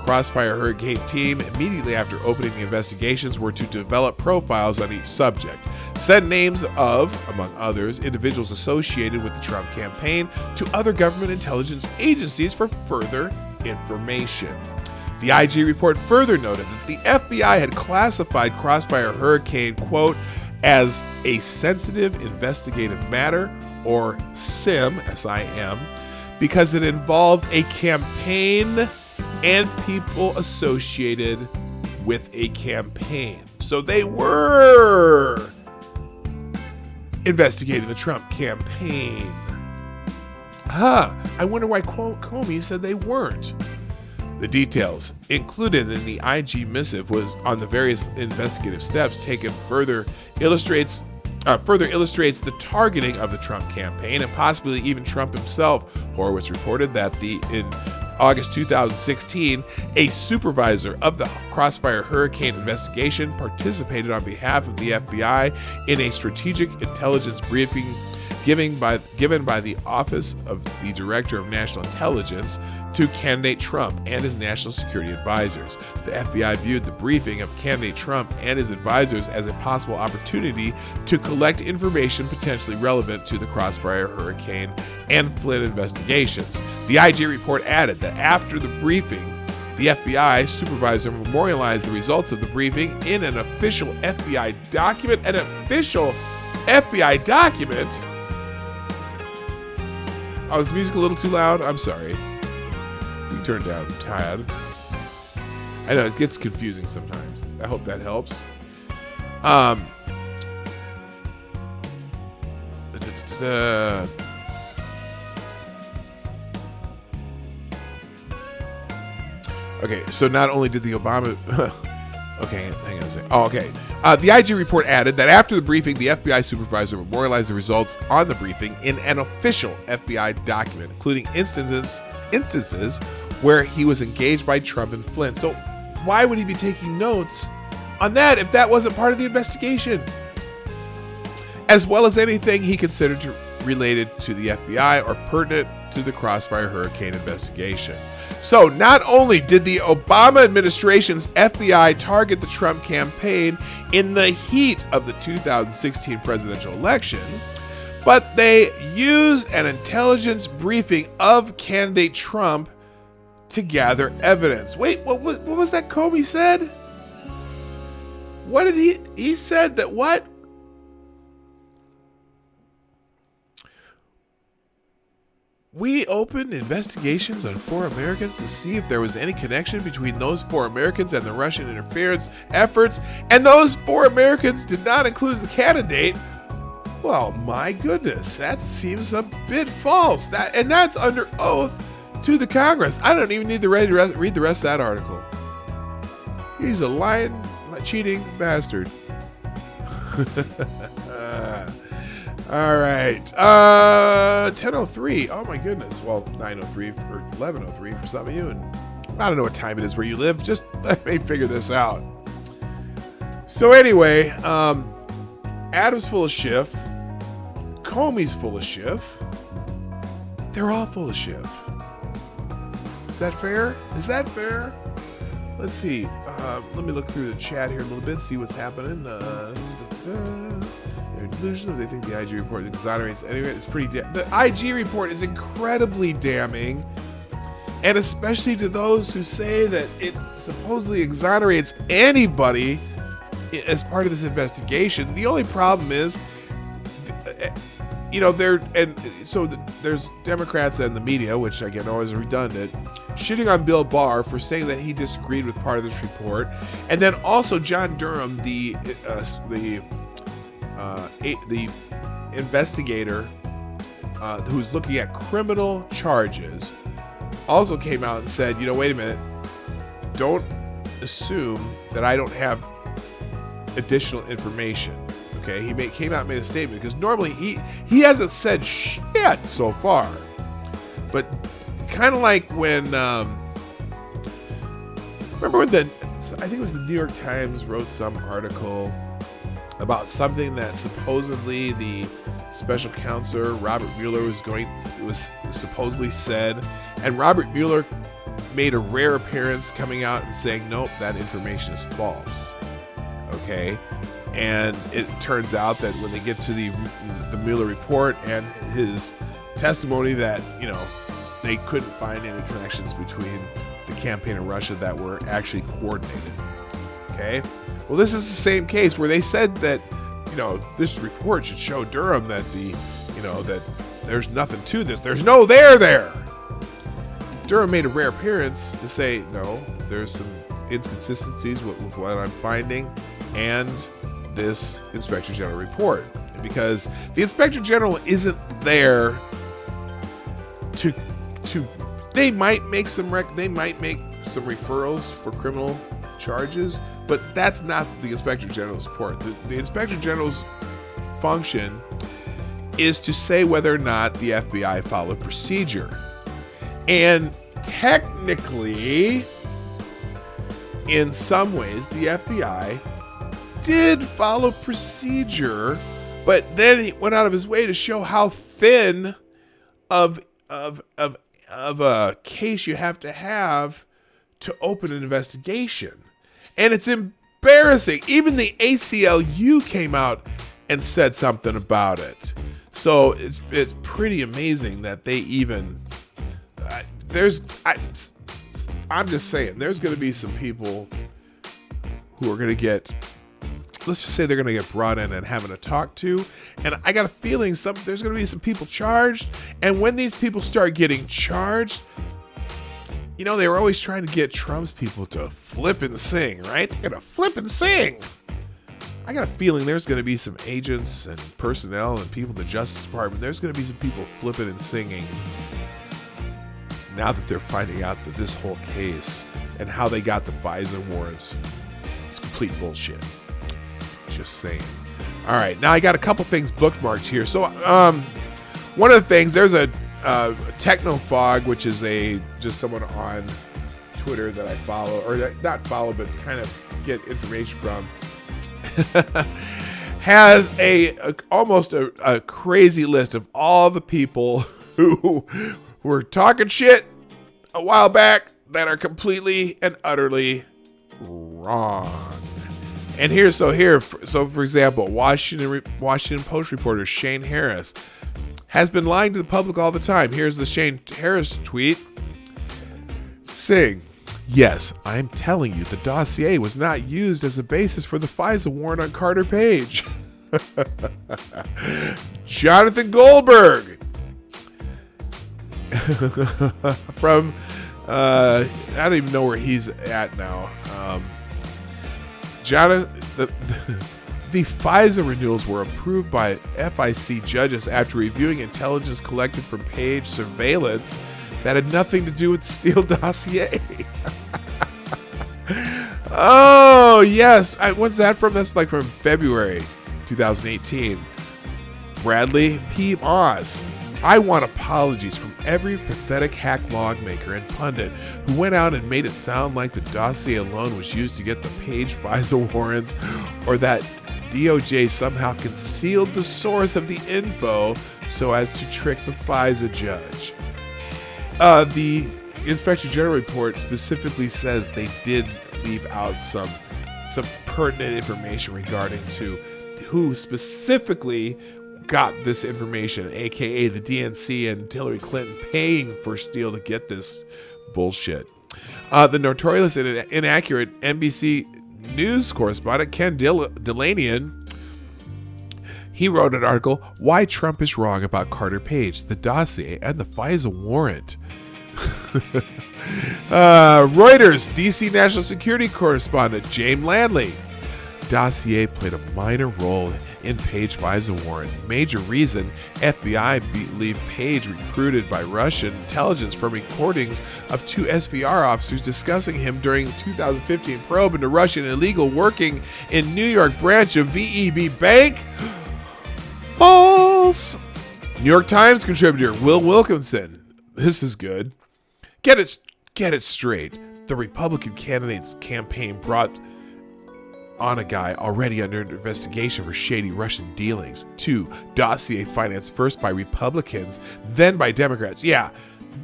Crossfire Hurricane team immediately after opening the investigations were to develop profiles on each subject, send names of, among others, individuals associated with the Trump campaign to other government intelligence agencies for further information. The IG report further noted that the FBI had classified Crossfire Hurricane, quote, as a sensitive investigative matter, or SIM, S-I-M, because it involved a campaign and people associated with a campaign. So they were investigating the Trump campaign. I wonder why Comey said they weren't. The details included in the IG missive was on the various investigative steps taken further illustrates the targeting of the Trump campaign and possibly even Trump himself. Horowitz reported that in August 2016, a supervisor of the Crossfire Hurricane investigation participated on behalf of the FBI in a strategic intelligence briefing given by the Office of the Director of National Intelligence to candidate Trump and his national security advisors. The FBI viewed the briefing of candidate Trump and his advisors as a possible opportunity to collect information potentially relevant to the Crossfire Hurricane and Flynn investigations. The IG report added that after the briefing, the FBI supervisor memorialized the results of the briefing in an official FBI document. An official FBI document? Oh, was the music a little too loud? I'm sorry. You can turn it down a tad. I know it gets confusing sometimes. I hope that helps. Okay, so not only did the Obama... okay, hang on a second. Oh, okay. The IG report added that after the briefing, the FBI supervisor memorialized the results on the briefing in an official FBI document, including instances where he was engaged by Trump and Flynn. So why would he be taking notes on that if that wasn't part of the investigation? As well as anything he considered related to the FBI or pertinent to the Crossfire Hurricane investigation. So not only did the Obama administration's FBI target the Trump campaign in the heat of the 2016 presidential election, but they used an intelligence briefing of candidate Trump to gather evidence. Wait, what was that Comey said? What did he said that what? We opened investigations on 4 Americans to see if there was any connection between those 4 Americans and the Russian interference efforts, and those 4 Americans did not include the candidate. Well, my goodness, that seems a bit false. That's under oath to the Congress. I don't even need to read the rest of that article. He's a lying, cheating bastard. All right. 10:03. Oh my goodness. Well, 9:03 or 11:03 for some of you, and I don't know what time it is where you live. Just let me figure this out. So anyway, Adam's full of Schiff. Comey's full of Schiff. They're all full of Schiff. Is that fair? Is that fair? Let's see. Let me look through the chat here a little bit, see what's happening. They're delusional. They think the IG report exonerates anyway. It's pretty. The IG report is incredibly damning, and especially to those who say that it supposedly exonerates anybody as part of this investigation. The only problem is, there's Democrats and the media, which again always redundant, shitting on Bill Barr for saying that he disagreed with part of this report, and then also John Durham, the investigator who's looking at criminal charges, also came out and said, wait a minute, don't assume that I don't have additional information. Okay, he came out and made a statement, because normally he hasn't said shit so far, but kind of like when remember when I think it was the New York Times wrote some article about something that supposedly the special counselor Robert Mueller was supposedly said, and Robert Mueller made a rare appearance coming out and saying, nope, that information is false. Okay, and it turns out that when they get to the Mueller report and his testimony that they couldn't find any connections between the campaign in Russia that were actually coordinated. Okay, well, this is the same case where they said that this report should show Durham that that there's nothing to this. There's no there. Durham made a rare appearance to say, no, there's some inconsistencies with what I'm finding and this Inspector General report, because the Inspector General isn't there to they might make some referrals for criminal charges, but that's not the Inspector General's report. The Inspector General's function is to say whether or not the FBI followed procedure. And technically, in some ways, the FBI did follow procedure, but then he went out of his way to show how thin of a case you have to open an investigation. And it's embarrassing. Even the ACLU came out and said something about it. So it's pretty amazing that they even I'm just saying, there's going to be some people who are going to get, let's just say they're going to get brought in and having a talk to. And I got a feeling there's going to be some people charged. And when these people start getting charged, they were always trying to get Trump's people to flip and sing, right? They're going to flip and sing. I got a feeling there's going to be some agents and personnel and people in the Justice Department. There's going to be some people flipping and singing now that they're finding out that this whole case and how they got the FISA warrants, it's complete bullshit. Just saying. All right, now I got a couple things bookmarked here. So one of the things, there's a Technofog, which is just someone on Twitter that I follow, or not follow, but kind of get information from, has almost a crazy list of all the people who were talking shit a while back that are completely and utterly wrong. And so for example, Washington Post reporter Shane Harris has been lying to the public all the time. Here's the Shane Harris tweet saying, yes, I'm telling you, the dossier was not used as a basis for the FISA warrant on Carter Page. Jonathan Goldberg from I don't even know where he's at now. The FISA renewals were approved by FIC judges after reviewing intelligence collected from Page surveillance that had nothing to do with the Steele dossier. Oh, yes. When's that from? That's like from February 2018. Bradley P. Moss. I want apologies from every pathetic hack logmaker and pundit who went out and made it sound like the dossier alone was used to get the Page FISA warrants, or that DOJ somehow concealed the source of the info so as to trick the FISA judge. The Inspector General report specifically says they did leave out some pertinent information regarding to who specifically got this information, aka the DNC and Hillary Clinton paying for Steele to get this bullshit. The notorious and inaccurate NBC News correspondent Ken Delanian, he wrote an article, Why Trump is Wrong About Carter Page, the Dossier, and the FISA Warrant. Reuters DC National Security Correspondent James Landley. Dossier played a minor role in Page FISA warrant. Major reason FBI believe Page recruited by Russian intelligence from recordings of 2 SVR officers discussing him during 2015 probe into Russian illegal working in New York branch of VEB Bank. False. New York Times contributor Will Wilkinson. This is good. Get it straight. The Republican candidate's campaign brought on a guy already under investigation for shady Russian dealings. 2, dossier financed first by Republicans, then by Democrats. Yeah,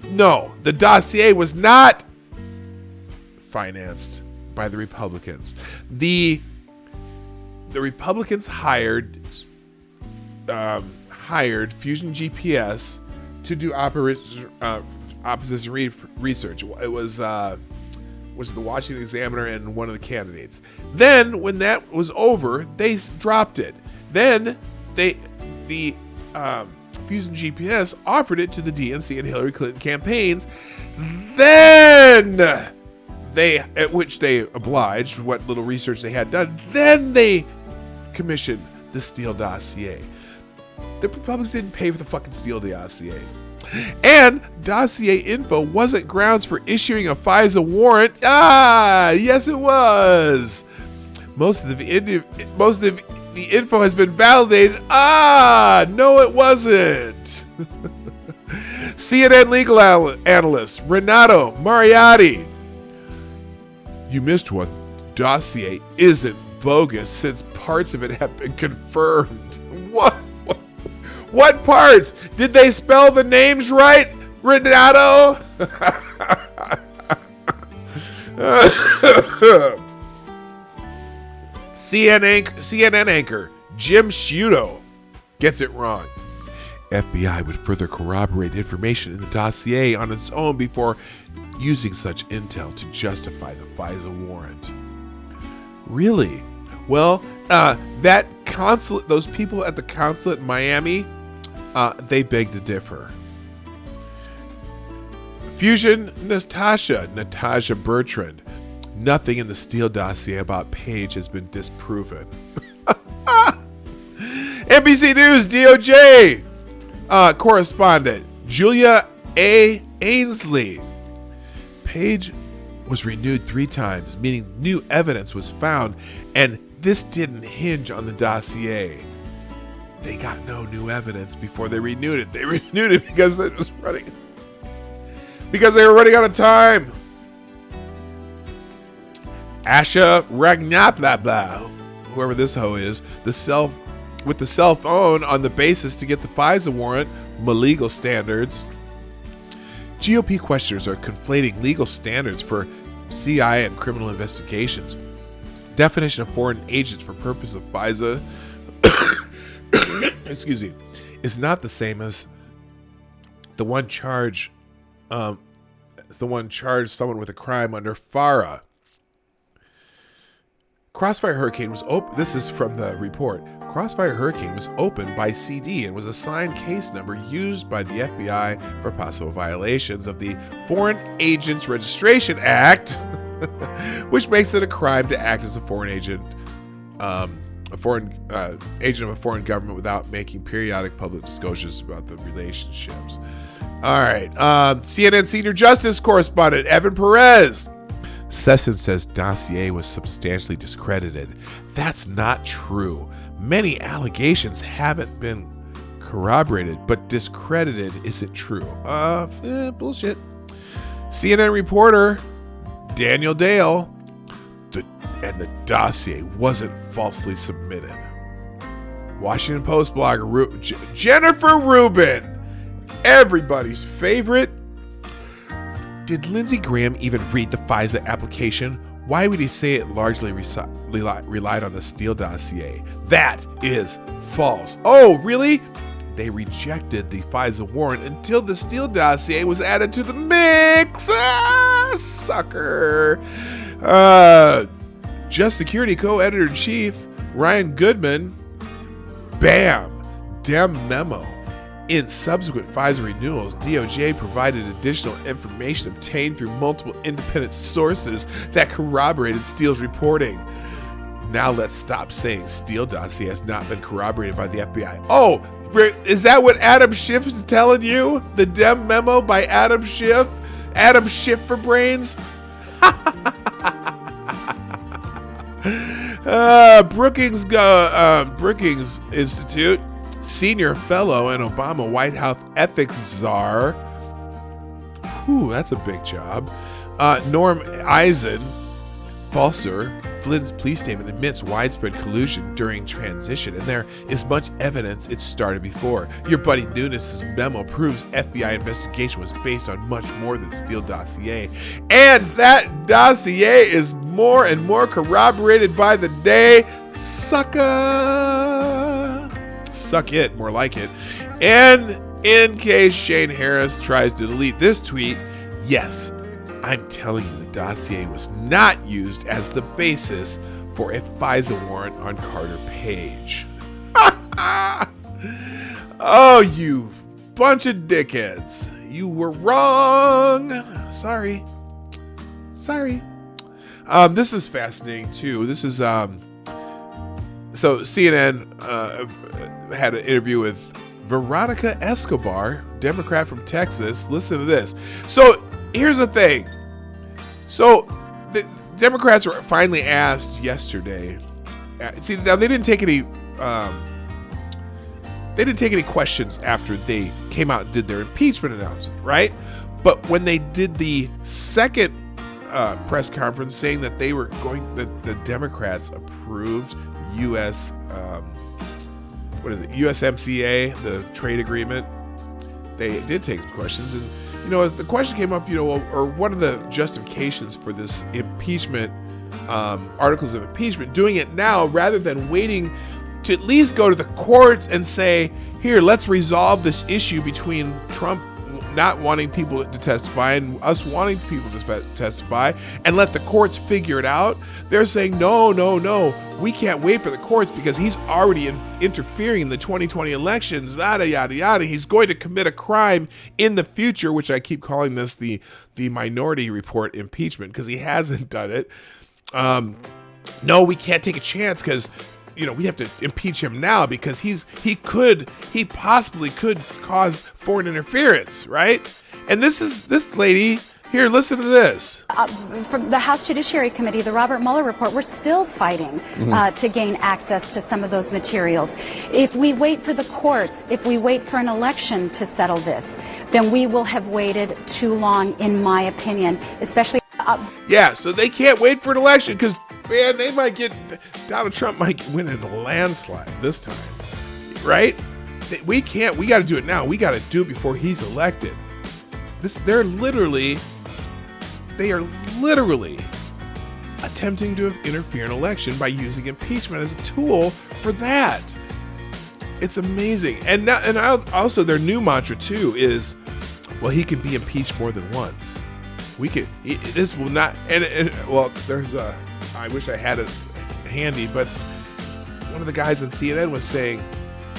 no, the dossier was not financed by the Republicans. The Republicans hired Fusion GPS to do opposition research. It was the Washington Examiner and one of the candidates. Then, when that was over, they dropped it. Then, the Fusion GPS offered it to the DNC and Hillary Clinton campaigns. Then, at which they obliged, what little research they had done, then they commissioned the Steele dossier. The Republicans didn't pay for the fucking Steele dossier. And dossier info wasn't grounds for issuing a FISA warrant. Yes it was. Most of the info has been validated. No it wasn't. CNN legal analyst Renato Mariotti. You missed one. Dossier isn't bogus since parts of it have been confirmed. What parts? Did they spell the names right, Renato? CNN anchor Jim Sciutto gets it wrong. FBI would further corroborate information in the dossier on its own before using such intel to justify the FISA warrant. Really? Well, that consulate, those people at the consulate in Miami, they beg to differ. Fusion Natasha Bertrand. Nothing in the Steele dossier about Page has been disproven. NBC News DOJ correspondent Julia A. Ainsley. Page was renewed 3 times, meaning new evidence was found, and this didn't hinge on the dossier. They got no new evidence before they renewed it. They renewed it because it was running. Because they were running out of time. Asha Ragnapla, whoever this hoe is, with the cell phone on the basis to get the FISA warrant, legal standards. GOP questioners are conflating legal standards for CI and criminal investigations. Definition of foreign agents for purpose of FISA excuse me, is not the same as the one charge someone with a crime under FARA. Crossfire Hurricane was open. This is from the report. Crossfire Hurricane was opened by CD and was assigned case number used by the FBI for possible violations of the Foreign Agents Registration Act, which makes it a crime to act as a foreign agent, agent of a foreign government without making periodic public disclosures about the relationships. All right. CNN senior justice correspondent Evan Perez. Sessions says dossier was substantially discredited. That's not true. Many allegations haven't been corroborated, but discredited isn't true. Bullshit. CNN reporter Daniel Dale. The dossier wasn't falsely submitted. Washington Post blogger Jennifer Rubin. Everybody's favorite. Did Lindsey Graham even read the FISA application? Why would he say it largely relied on the Steele dossier? That is false. Oh, really? They rejected the FISA warrant until the Steele dossier was added to the mix. Sucker. Just Security co-editor-in-chief Ryan Goodman. Bam. Dem memo. In subsequent FISA renewals, DOJ provided additional information obtained through multiple independent sources that corroborated Steele's reporting. Now let's stop saying Steele dossier has not been corroborated by the FBI. Oh, is that what Adam Schiff is telling you? The Dem memo by Adam Schiff? Adam Schiff for brains? Brookings Institute senior fellow and Obama White House ethics czar. Ooh, that's a big job. Norm Eisen, falser. Flynn's plea statement admits widespread collusion during transition, and there is much evidence it started before. Your buddy Nunes' memo proves FBI investigation was based on much more than Steele dossier, and that dossier is more and more corroborated by the day. Sucker. Suck it, more like it. And in case Shane Harris tries to delete this tweet, yes, I'm telling you the dossier was not used as the basis for a FISA warrant on Carter Page. Oh, you bunch of dickheads. You were wrong. Sorry. This is fascinating too. This is so CNN had an interview with Veronica Escobar, Democrat from Texas. Listen to this. So here's the thing. So the Democrats were finally asked yesterday. See, now they didn't take any questions after they came out and did their impeachment announcement, right? But when they did the second press conference saying that they were that the Democrats approved USMCA, the trade agreement, they did take questions. And, as the question came up, or one of the justifications for this impeachment, articles of impeachment, doing it now rather than waiting to at least go to the courts and say, here, let's resolve this issue between Trump not wanting people to testify and us wanting people to testify and let the courts figure it out. They're saying, no, we can't wait for the courts because he's already interfering in the 2020 elections, yada, yada, yada. He's going to commit a crime in the future, which I keep calling this the Minority Report impeachment because he hasn't done it. No, we can't take a chance because we have to impeach him now because he possibly could cause foreign interference, right? And this lady here, listen to this. From the House Judiciary Committee, the Robert Mueller report, we're still fighting to gain access to some of those materials. If we wait for the courts, if we wait for an election to settle this, then we will have waited too long, in my opinion, especially. Yeah, so they can't wait for an election because, man, Donald Trump might win in a landslide this time, right? We got to do it now. We got to do it before he's elected. They are literally attempting to interfere in an election by using impeachment as a tool for that. It's amazing. And also their new mantra too is, well, he can be impeached more than once. This will not, well, there's I wish I had it handy, but one of the guys on CNN was saying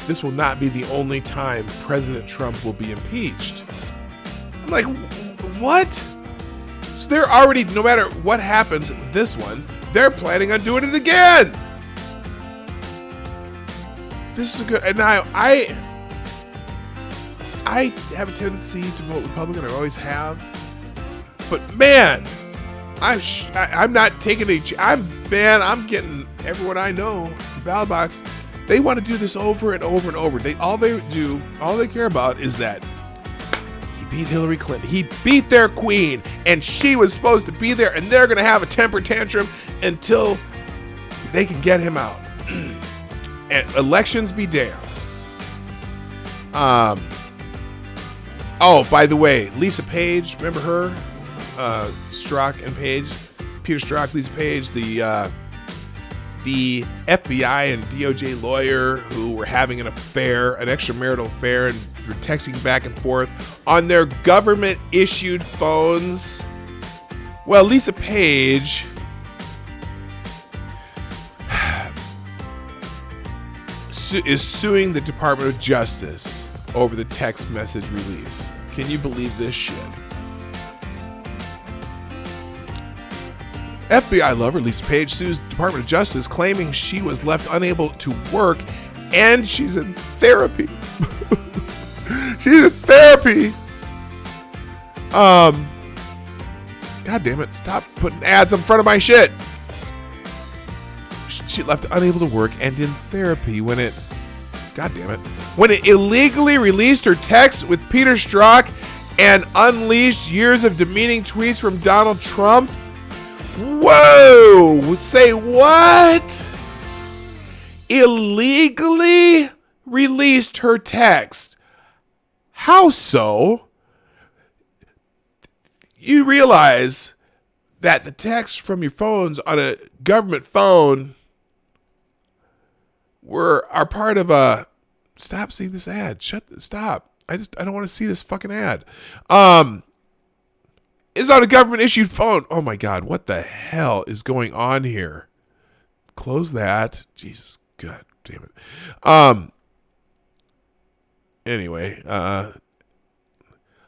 this will not be the only time President Trump will be impeached. I'm like, what? So they're already, no matter what happens with this one, they're planning on doing it again. This is a good, and I have a tendency to vote Republican. I always have, but man, I'm not taking I'm getting everyone I know, the ballot box. They want to do this over and over and over. All they care about is that he beat Hillary Clinton. He beat their queen, and she was supposed to be there, and they're going to have a temper tantrum until they can get him out. And elections be damned. Oh, by the way, Lisa Page, remember her? Strzok and Page, Peter Strzok, Lisa Page, the FBI and DOJ lawyer who were having an affair, an extramarital affair, and were texting back and forth on their government-issued phones. Well, Lisa Page is suing the Department of Justice over the text message release. Can you believe this shit? FBI lover Lisa Page sues Department of Justice, claiming she was left unable to work and she's in therapy. She's in therapy. God damn it, stop putting ads in front of my shit. She left unable to work and in therapy when it illegally released her text with Peter Strzok and unleashed years of demeaning tweets from Donald Trump. Whoa! Say what? Illegally released her text. How so? You realize that the text from your phones on a government phone are part of a... Stop seeing this ad. Stop. I don't want to see this fucking ad. Is on a government issued phone. Oh my God, what the hell is going on here? Close that. Jesus, God damn it. Anyway,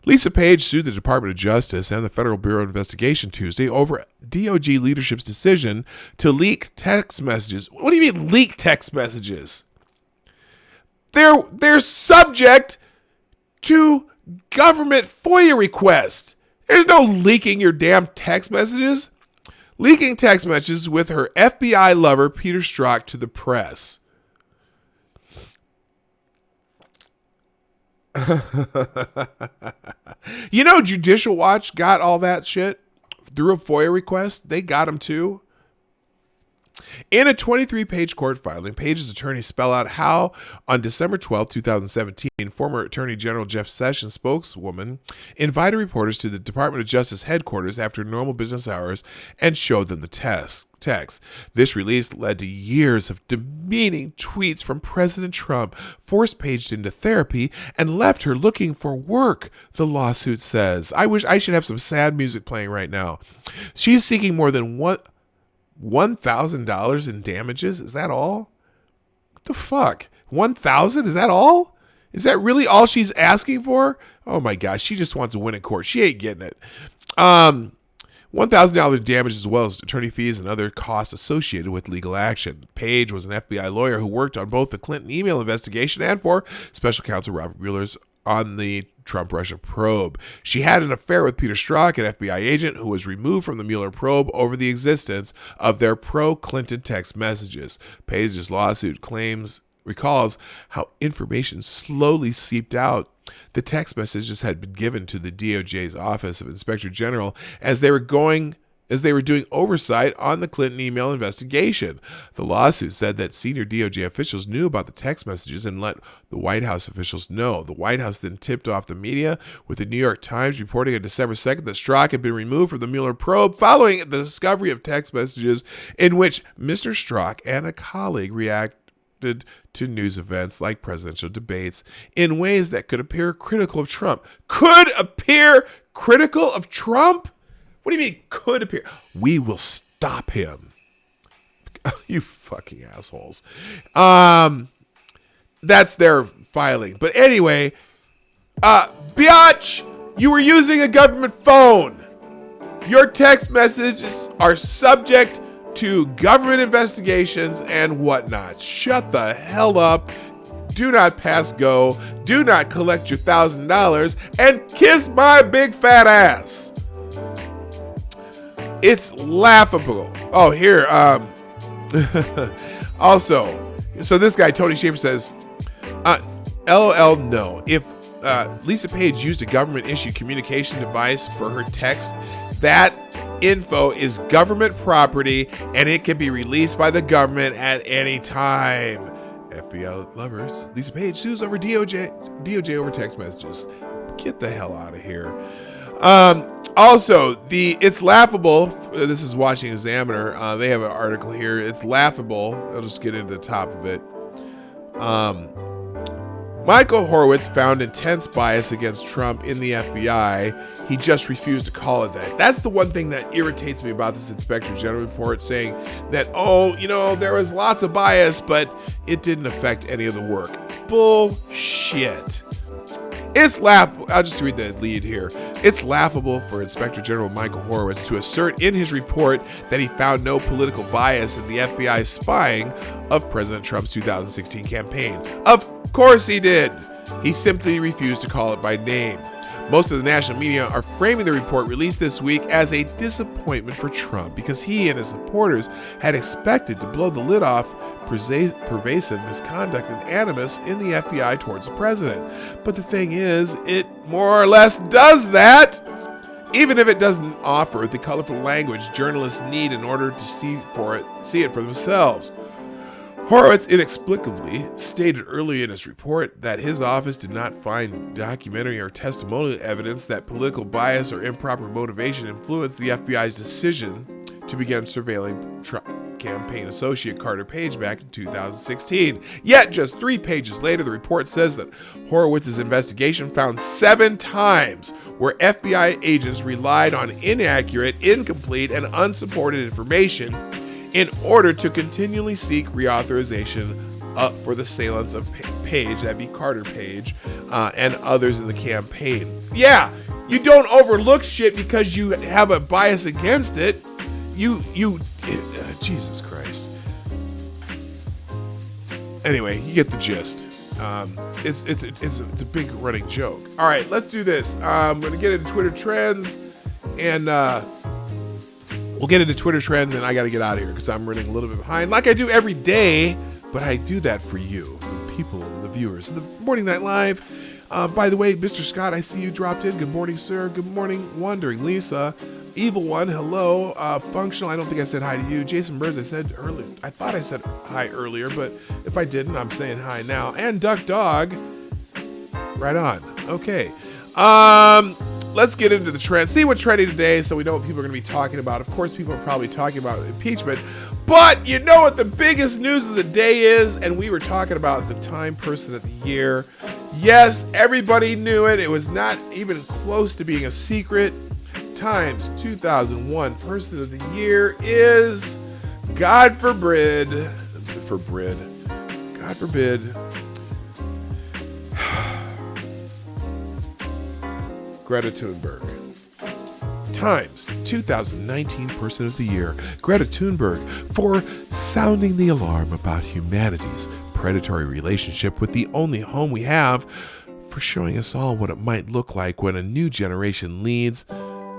Lisa Page sued the Department of Justice and the Federal Bureau of Investigation Tuesday over DOJ leadership's decision to leak text messages. What do you mean leak text messages? They're subject to government FOIA requests. There's no leaking your damn text messages. Leaking text messages with her FBI lover, Peter Strzok, to the press. You know, Judicial Watch got all that shit through a FOIA request. They got them too. In a 23-page court filing, Page's attorneys spell out how, on December 12, 2017, former Attorney General Jeff Sessions' spokeswoman invited reporters to the Department of Justice headquarters after normal business hours and showed them the text. This release led to years of demeaning tweets from President Trump, forced Page into therapy, and left her looking for work, the lawsuit says. I wish I should have some sad music playing right now. She's seeking more than $1,000 in damages? Is that all? What the fuck? 1,000? Is that all? Is that really all she's asking for? Oh my gosh, she just wants to win in court. She ain't getting it. $1,000 damage as well as attorney fees and other costs associated with legal action. Page was an FBI lawyer who worked on both the Clinton email investigation and for special counsel Robert Mueller's on the Trump-Russia probe. She had an affair with Peter Strzok, an FBI agent who was removed from the Mueller probe over the existence of their pro-Clinton text messages. Page's lawsuit recalls how information slowly seeped out. The text messages had been given to the DOJ's Office of Inspector General as they were doing oversight on the Clinton email investigation. The lawsuit said that senior DOJ officials knew about the text messages and let the White House officials know. The White House then tipped off the media, with the New York Times reporting on December 2nd that Strzok had been removed from the Mueller probe following the discovery of text messages in which Mr. Strzok and a colleague reacted to news events like presidential debates in ways that could appear critical of Trump. Could appear critical of Trump? What do you mean could appear? We will stop him. You fucking assholes. That's their filing. But anyway, biatch, you were using a government phone. Your text messages are subject to government investigations and whatnot. Shut the hell up. Do not pass go. Do not collect your $1,000 and kiss my big fat ass. It's laughable. Oh, here. Also, so this guy, Tony Schaefer, says, LOL, no. If Lisa Page used a government-issued communication device for her text, that info is government property and it can be released by the government at any time. FBI lovers, Lisa Page sues over DOJ over text messages. Get the hell out of here. Also, it's laughable. This is Washington Examiner. They have an article here. It's laughable. I'll just get into the top of it. Michael Horowitz found intense bias against Trump in the FBI. He just refused to call it that. That's the one thing that irritates me about this Inspector General report, saying that, there was lots of bias, but it didn't affect any of the work. Bullshit. It's laughable. I'll just read the lead here. It's laughable for Inspector General Michael Horowitz to assert in his report that he found no political bias in the FBI's spying of President Trump's 2016 campaign. Of course he did. He simply refused to call it by name. Most of the national media are framing the report released this week as a disappointment for Trump because he and his supporters had expected to blow the lid off pervasive misconduct and animus in the FBI towards the president. But the thing is, it more or less does that, even if it doesn't offer the colorful language journalists need in order to see it for themselves. Horowitz inexplicably stated early in his report that his office did not find documentary or testimonial evidence that political bias or improper motivation influenced the FBI's decision to begin surveilling Trump campaign associate Carter Page back in 2016. Yet, just 3 pages later, the report says that Horowitz's investigation found 7 times where FBI agents relied on inaccurate, incomplete, and unsupported information in order to continually seek reauthorization for the assailants of Page, that'd be Carter Page, and others in the campaign. Yeah, you don't overlook shit because you have a bias against it. Jesus Christ. Anyway, you get the gist. It's a big running joke. All right, let's do this. I'm gonna get into Twitter trends, and we'll get into Twitter trends, and I got to get out of here because I'm running a little bit behind, like I do every day. But I do that for you, the people, the viewers, the Morning Night Live. By the way, Mr. Scott, I see you dropped in. Good morning, sir. Good morning, Wandering Lisa. Evil One, hello. Functional, I don't think I said hi to you. Jason Burns, I said earlier. I thought I said hi earlier, but if I didn't, I'm saying hi now. And Duck Dog, right on. Okay. Let's get into the trend. See what's trending today so we know what people are going to be talking about. Of course, people are probably talking about impeachment. But you know what the biggest news of the day is? And we were talking about the Time Person of the Year. Yes, everybody knew it. It was not even close to being a secret. Time's 2001 Person of the Year is, God forbid, Greta Thunberg. Time's 2019 Person of the Year, Greta Thunberg, for sounding the alarm about humanity's predatory relationship with the only home we have, for showing us all what it might look like when a new generation leads.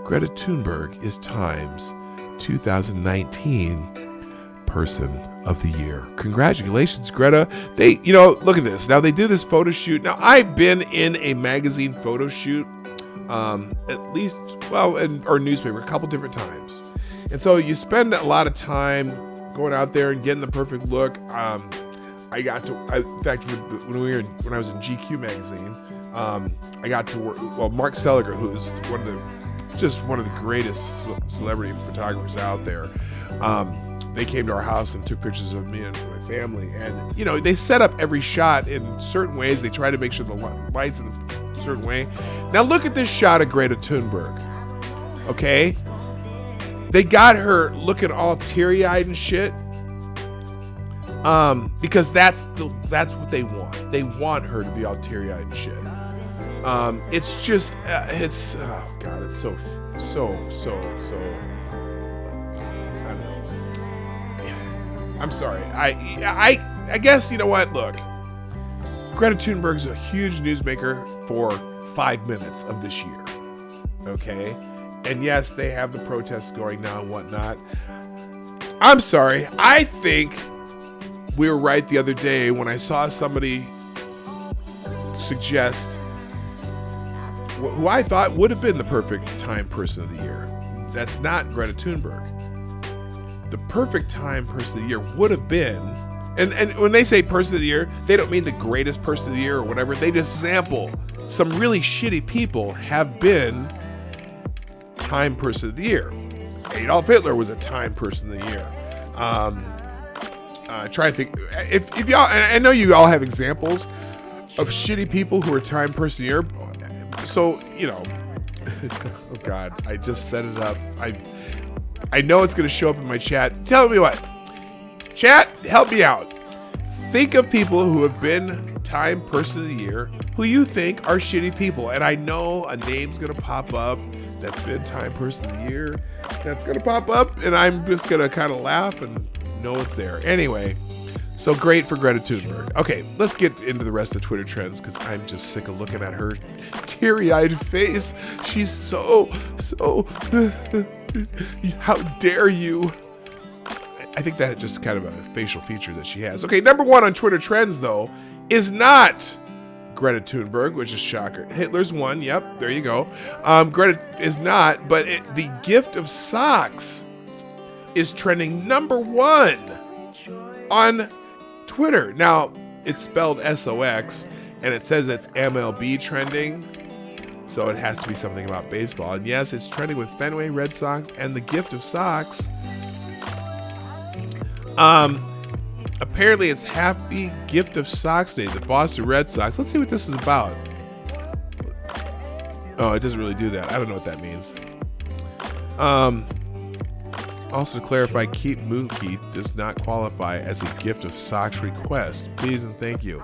Greta Thunberg is Time's 2019 Person of the Year. Congratulations, Greta. Look at this. Now they do this photo shoot. Now I've been in a magazine photo shoot at least, or newspaper a couple different times. And so you spend a lot of time going out there and getting the perfect look. In fact, when I was in GQ magazine, I got to work, Mark Seliger, who's one of the greatest celebrity photographers out there. They came to our house and took pictures of me and my family. And, they set up every shot in certain ways. They try to make sure the light's in a certain way. Now look at this shot of Greta Thunberg. Okay? They got her looking all teary-eyed and shit. Because that's what they want. They want her to be all teary-eyed and shit. It's just, oh God, it's so. I don't know. I'm sorry. I guess, you know what? Look, Greta Thunberg's a huge newsmaker for 5 minutes of this year. Okay, and yes, they have the protests going now and whatnot. I'm sorry. I think we were right the other day when I saw somebody suggest who I thought would have been the perfect time person of the year. That's not Greta Thunberg. The perfect time person of the year would have been, and when they say person of the year, they don't mean the greatest person of the year or whatever. They just sample some really shitty people have been time person of the year. Adolf Hitler was a time person of the year. Try to think if y'all, and I know you all have examples of shitty people who are time person of the year. So, you know, oh God, I just set it up. I know it's going to show up in my chat. Tell me what. Chat, help me out. Think of people who have been time person of the year who you think are shitty people. And I know a name's going to pop up that's been time person of the year. That's going to pop up, and I'm just going to kind of laugh and know it's there. Anyway, so great for Greta Thunberg. Okay, let's get into the rest of the Twitter trends because I'm just sick of looking at her teary-eyed face. She's so, how dare you? I think that just kind of a facial feature that she has. Okay, number one on Twitter trends, though, is not Greta Thunberg, which is shocker. Hitler's one. Yep, there you go. Greta is not, but the gift of socks is trending number one on Twitter. Now, it's spelled SOX, and it says it's MLB trending, so it has to be something about baseball. And yes, it's trending with Fenway Red Sox and the gift of socks. Apparently it's Happy Gift of Socks Day, the Boston Red Sox. Let's see what this is about. Oh, it doesn't really do that. I don't know what that means. Also to clarify, Keep Mookie does not qualify as a gift of socks request. Please and thank you.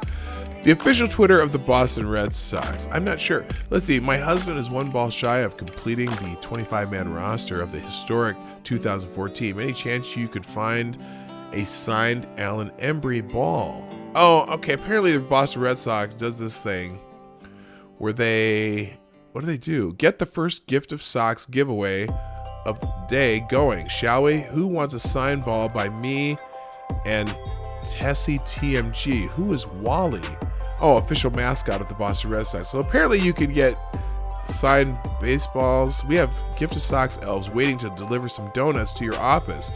The official Twitter of the Boston Red Sox. I'm not sure. Let's see. My husband is one ball shy of completing the 25-man roster of the historic 2014. Any chance you could find a signed Alan Embry ball? Oh, okay. Apparently the Boston Red Sox does this thing where they, what do they do? Get the first gift of socks giveaway of the day going, shall we? Who wants a signed ball by me and Tessie TMG? Who is Wally? Oh, official mascot of the Boston Red Sox. So apparently you can get signed baseballs. We have gift of socks elves waiting to deliver some donuts to your office.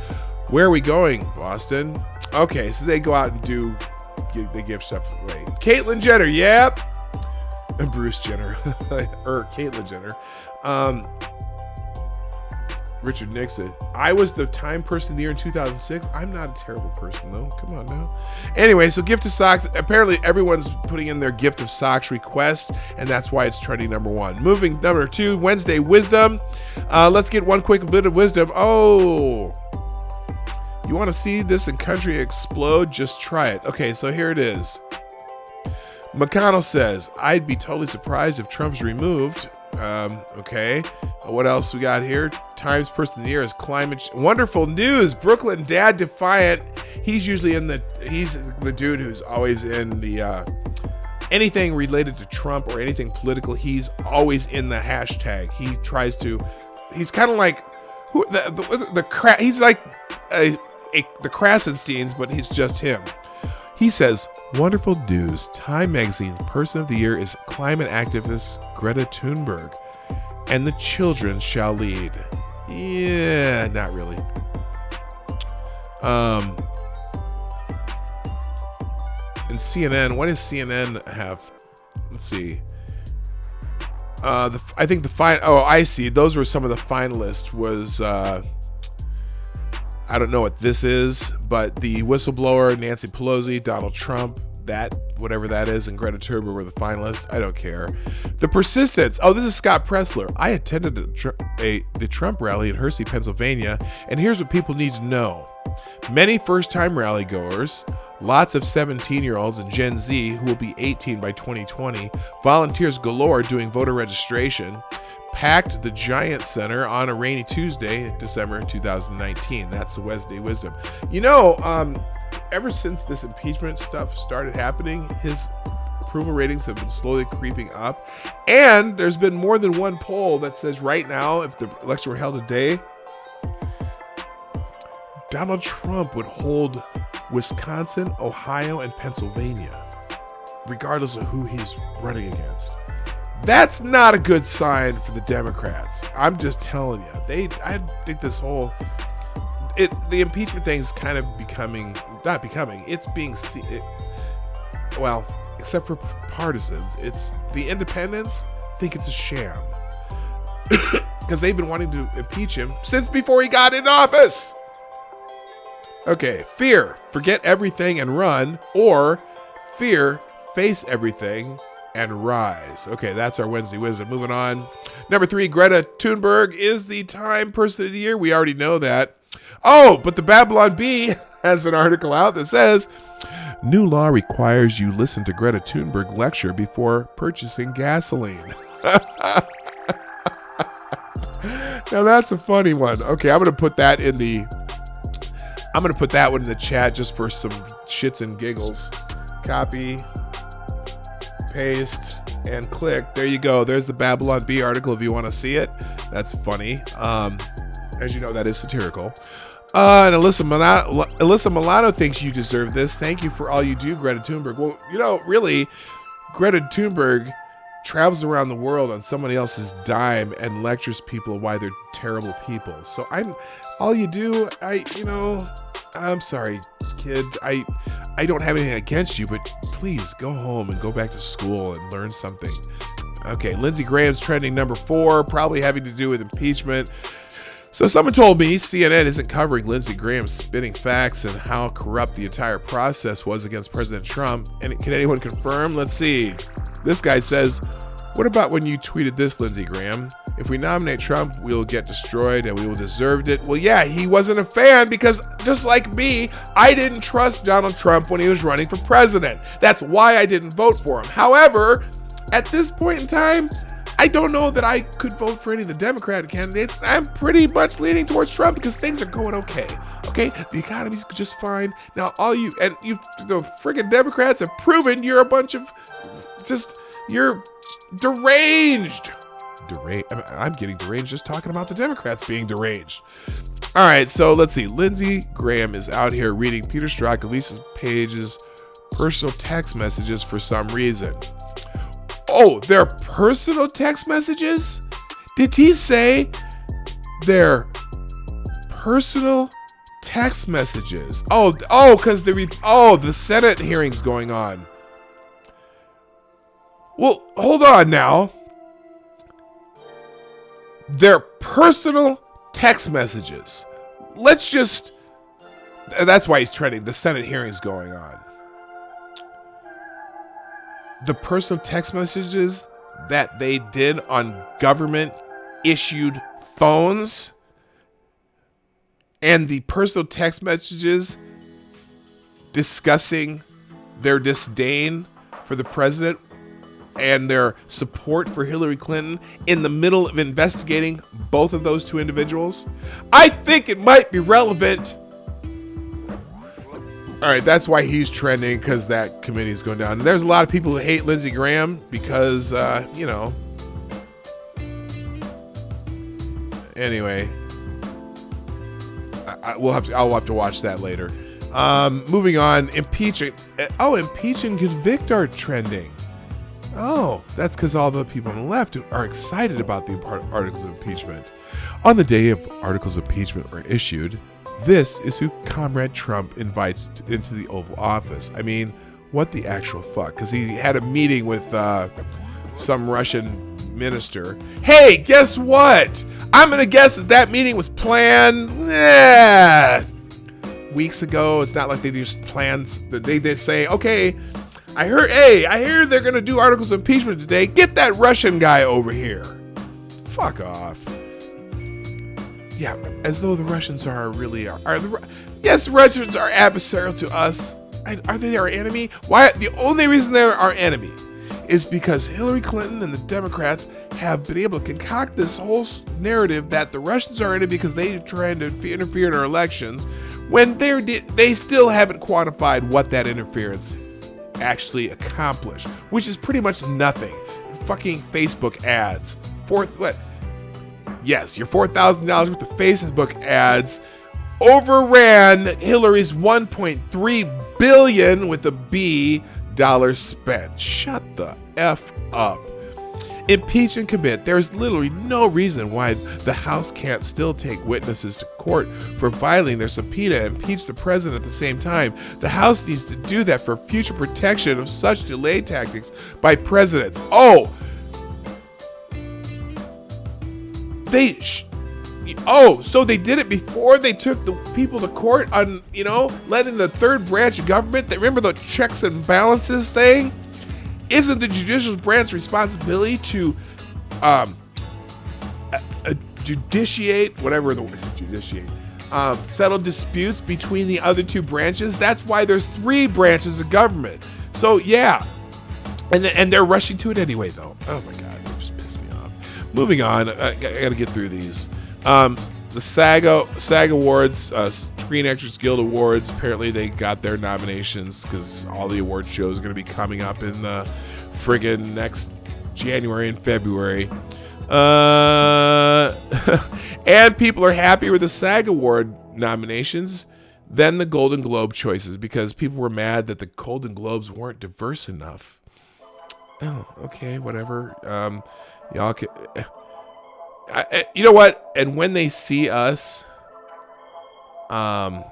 Where are we going, Boston? Okay, so they go out and they give stuff away. Caitlyn Jenner, yep. And Bruce Jenner. Caitlyn Jenner. Richard Nixon. I was the time person of the year in 2006. I'm not a terrible person, though. Come on now. Anyway, so gift of socks. Apparently, everyone's putting in their gift of socks request, and that's why it's trending number one. Moving number two, Wednesday Wisdom. Let's get one quick bit of wisdom. Oh, you want to see this in country explode? Just try it. Okay, so here it is. McConnell says, I'd be totally surprised if Trump's removed. Okay. What else we got here? Times person of the year is climate. Wonderful news. Brooklyn Dad Defiant. He's usually he's the dude who's always in the, anything related to Trump or anything political. He's always in the hashtag. He's kind of like, he's like the Krasensteins, but he's just him. He says, wonderful news. Time Magazine Person of the Year is climate activist Greta Thunberg. And the children shall lead. Yeah, not really. And CNN, what does CNN have? Let's see. I think I see. Those were some of the finalists. Was I don't know what this is, but the whistleblower, Nancy Pelosi, Donald Trump, whatever that is, and Greta Thunberg were the finalists. I don't care. The persistence. Oh, this is Scott Pressler. I attended the Trump rally in Hershey, Pennsylvania, and here's what people need to know. Many first-time rally goers Lots of 17-year-olds and Gen Z who will be 18 by 2020. Volunteers galore doing voter registration. Packed the Giant Center on a rainy Tuesday, December 2019. That's the Wednesday Wisdom. You know, ever since this impeachment stuff started happening, his approval ratings have been slowly creeping up. And there's been more than one poll that says right now, if the election were held today, Donald Trump would hold Wisconsin, Ohio, and Pennsylvania, regardless of who he's running against. That's not a good sign for the Democrats. I'm just telling you. I think this whole the impeachment thing's kind of it's being well, except for partisans, it's the independents think it's a sham because they've been wanting to impeach him since before he got in office. Okay, fear, forget everything and run, or fear, face everything and rise. Okay, that's our Wednesday Wisdom. Moving on. Number 3, Greta Thunberg is the Time Person of the Year. We already know that. Oh, but the Babylon Bee has an article out that says, new law requires you listen to Greta Thunberg lecture before purchasing gasoline. Now that's a funny one. Okay, I'm going to put that one in the chat just for some shits and giggles. Copy, paste, and click. There you go. There's the Babylon Bee article if you want to see it. That's funny. As you know, that is satirical. And Alyssa Milano thinks you deserve this. Thank you for all you do, Greta Thunberg. Well, you know, really, Greta Thunberg travels around the world on somebody else's dime and lectures people why they're terrible people. So I'm sorry, kid. I don't have anything against you, but please go home and go back to school and learn something. Okay, Lindsey Graham's trending number 4, probably having to do with impeachment. So someone told me CNN isn't covering Lindsey Graham spitting facts and how corrupt the entire process was against President Trump. And can anyone confirm? Let's see. This guy says, what about when you tweeted this, Lindsey Graham? If we nominate Trump, we'll get destroyed and we will deserve it. Well, yeah, he wasn't a fan because just like me, I didn't trust Donald Trump when he was running for president. That's why I didn't vote for him. However, at this point in time, I don't know that I could vote for any of the Democratic candidates. I'm pretty much leaning towards Trump because things are going okay. Okay, the economy's just fine. Now, the friggin' Democrats have proven you're a bunch of you're deranged. I'm getting deranged just talking about the Democrats being deranged. All right, so let's see. Lindsey Graham is out here reading Peter Strzok and Lisa Page's personal text messages for some reason. Oh, they're personal text messages? Did he say they're personal text messages? Because the Senate hearing's going on. Well, hold on now. They're personal text messages. That's why he's trending. The Senate hearing's going on. The personal text messages that they did on government issued phones and the personal text messages discussing their disdain for the president and their support for Hillary Clinton in the middle of investigating both of those two individuals. I think it might be relevant. All right, that's why he's trending, because that committee is going down. There's a lot of people who hate Lindsey Graham because, Anyway, I'll have to watch that later. Moving on, impeach and convict are trending. Oh, that's because all the people on the left are excited about the articles of impeachment. On the day of articles of impeachment were issued, this is who Comrade Trump invites into the Oval Office. I mean, what the actual fuck? Because he had a meeting with some Russian minister. Hey, guess what? I'm going to guess that meeting was planned weeks ago. It's not like they just plans. They did say, okay, I hear they're going to do articles of impeachment today. Get that Russian guy over here. Fuck off. Yeah, as though the Russians yes, Russians are adversarial to us. Are they our enemy? Why? The only reason they're our enemy is because Hillary Clinton and the Democrats have been able to concoct this whole narrative that the Russians are enemy because they're trying to interfere in our elections, when they still haven't quantified what that interference actually accomplished, which is pretty much nothing. Fucking Facebook ads. Yes, your $4,000 worth of Facebook ads overran Hillary's $1.3 billion with a B dollars spent. Shut the F up. Impeach and commit. There's literally no reason why the House can't still take witnesses to court for violating their subpoena and impeach the president at the same time. The House needs to do that for future protection of such delay tactics by presidents. So they did it before they took the people to court on, letting the third branch of government, remember the checks and balances thing? Isn't the judicial branch responsibility to judiciate, whatever the word, settle disputes between the other two branches? That's why there's 3 branches of government. So yeah, and they're rushing to it anyway, though. Oh my God, they just pissed me off. Moving on, I gotta get through these. The SAG Awards, Screen Actors Guild Awards, apparently they got their nominations because all the award shows are going to be coming up in the friggin' next January and February. And people are happier with the SAG Award nominations than the Golden Globe choices because people were mad that the Golden Globes weren't diverse enough. Oh, okay, whatever. Y'all can... you know what? And when they see us, the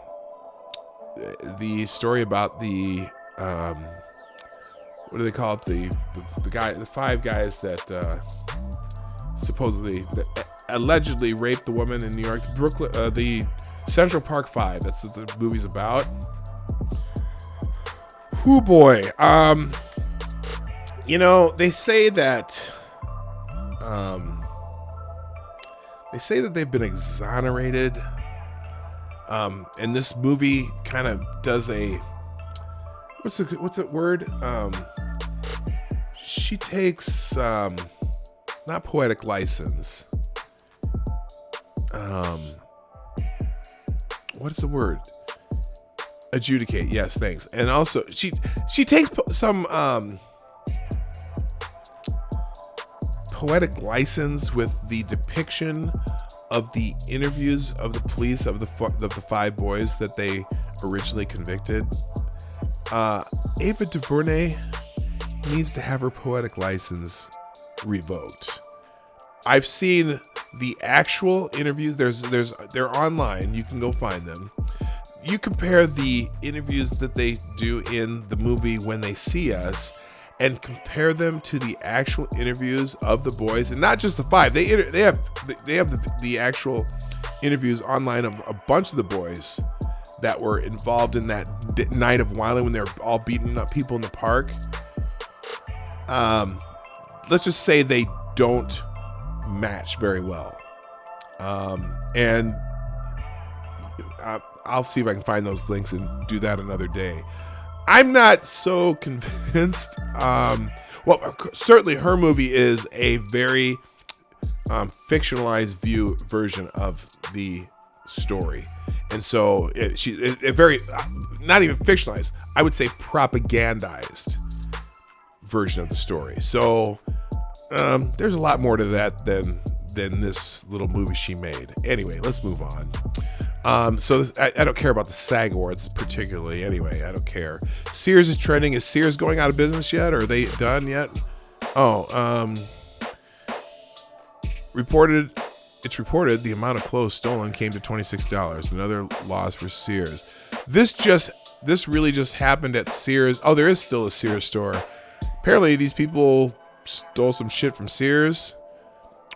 story about the what do they call it? The 5 guys that supposedly allegedly raped the woman in New York, Brooklyn, the Central Park 5. That's what the movie's about. Oh boy. They say that. They say that they've been exonerated. And this movie kind of does a what's that word? She takes not poetic license. What is the word? Adjudicate. Yes, thanks. And also she takes some poetic license with the depiction of the interviews of the police of the 5 boys that they originally convicted. Ava DuVernay needs to have her poetic license revoked. I've seen the actual interviews. They're online. You can go find them. You compare the interviews that they do in the movie When They See Us and compare them to the actual interviews of the boys, and not just the 5. They have the actual interviews online of a bunch of the boys that were involved in that night of wilding when they were all beating up people in the park. Let's just say they don't match very well. And I'll see if I can find those links and do that another day. I'm not so convinced. Well, certainly her movie is a very fictionalized version of the story. And so it very, not even fictionalized, I would say propagandized version of the story. So there's a lot more to that than this little movie she made. Anyway, let's move on. So I don't care about the SAG Awards particularly. Anyway, I don't care. Sears is trending. Is Sears going out of business yet? Or are they done yet? It's reported the amount of clothes stolen came to $26. Another loss for Sears. This really just happened at Sears. Oh, there is still a Sears store. Apparently these people stole some shit from Sears.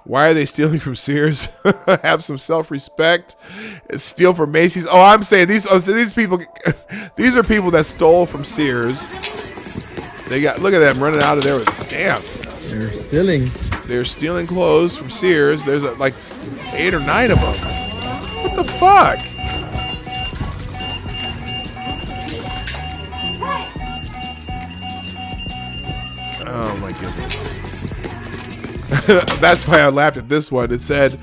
Why are they stealing from Sears? Have some self-respect. Steal from Macy's. Oh, I'm saying these people. These are people that stole from Sears. Look at them running out of there with. Damn. They're stealing clothes from Sears. There's like 8 or 9 of them. What the fuck? Oh my goodness. That's why I laughed at this one. It said,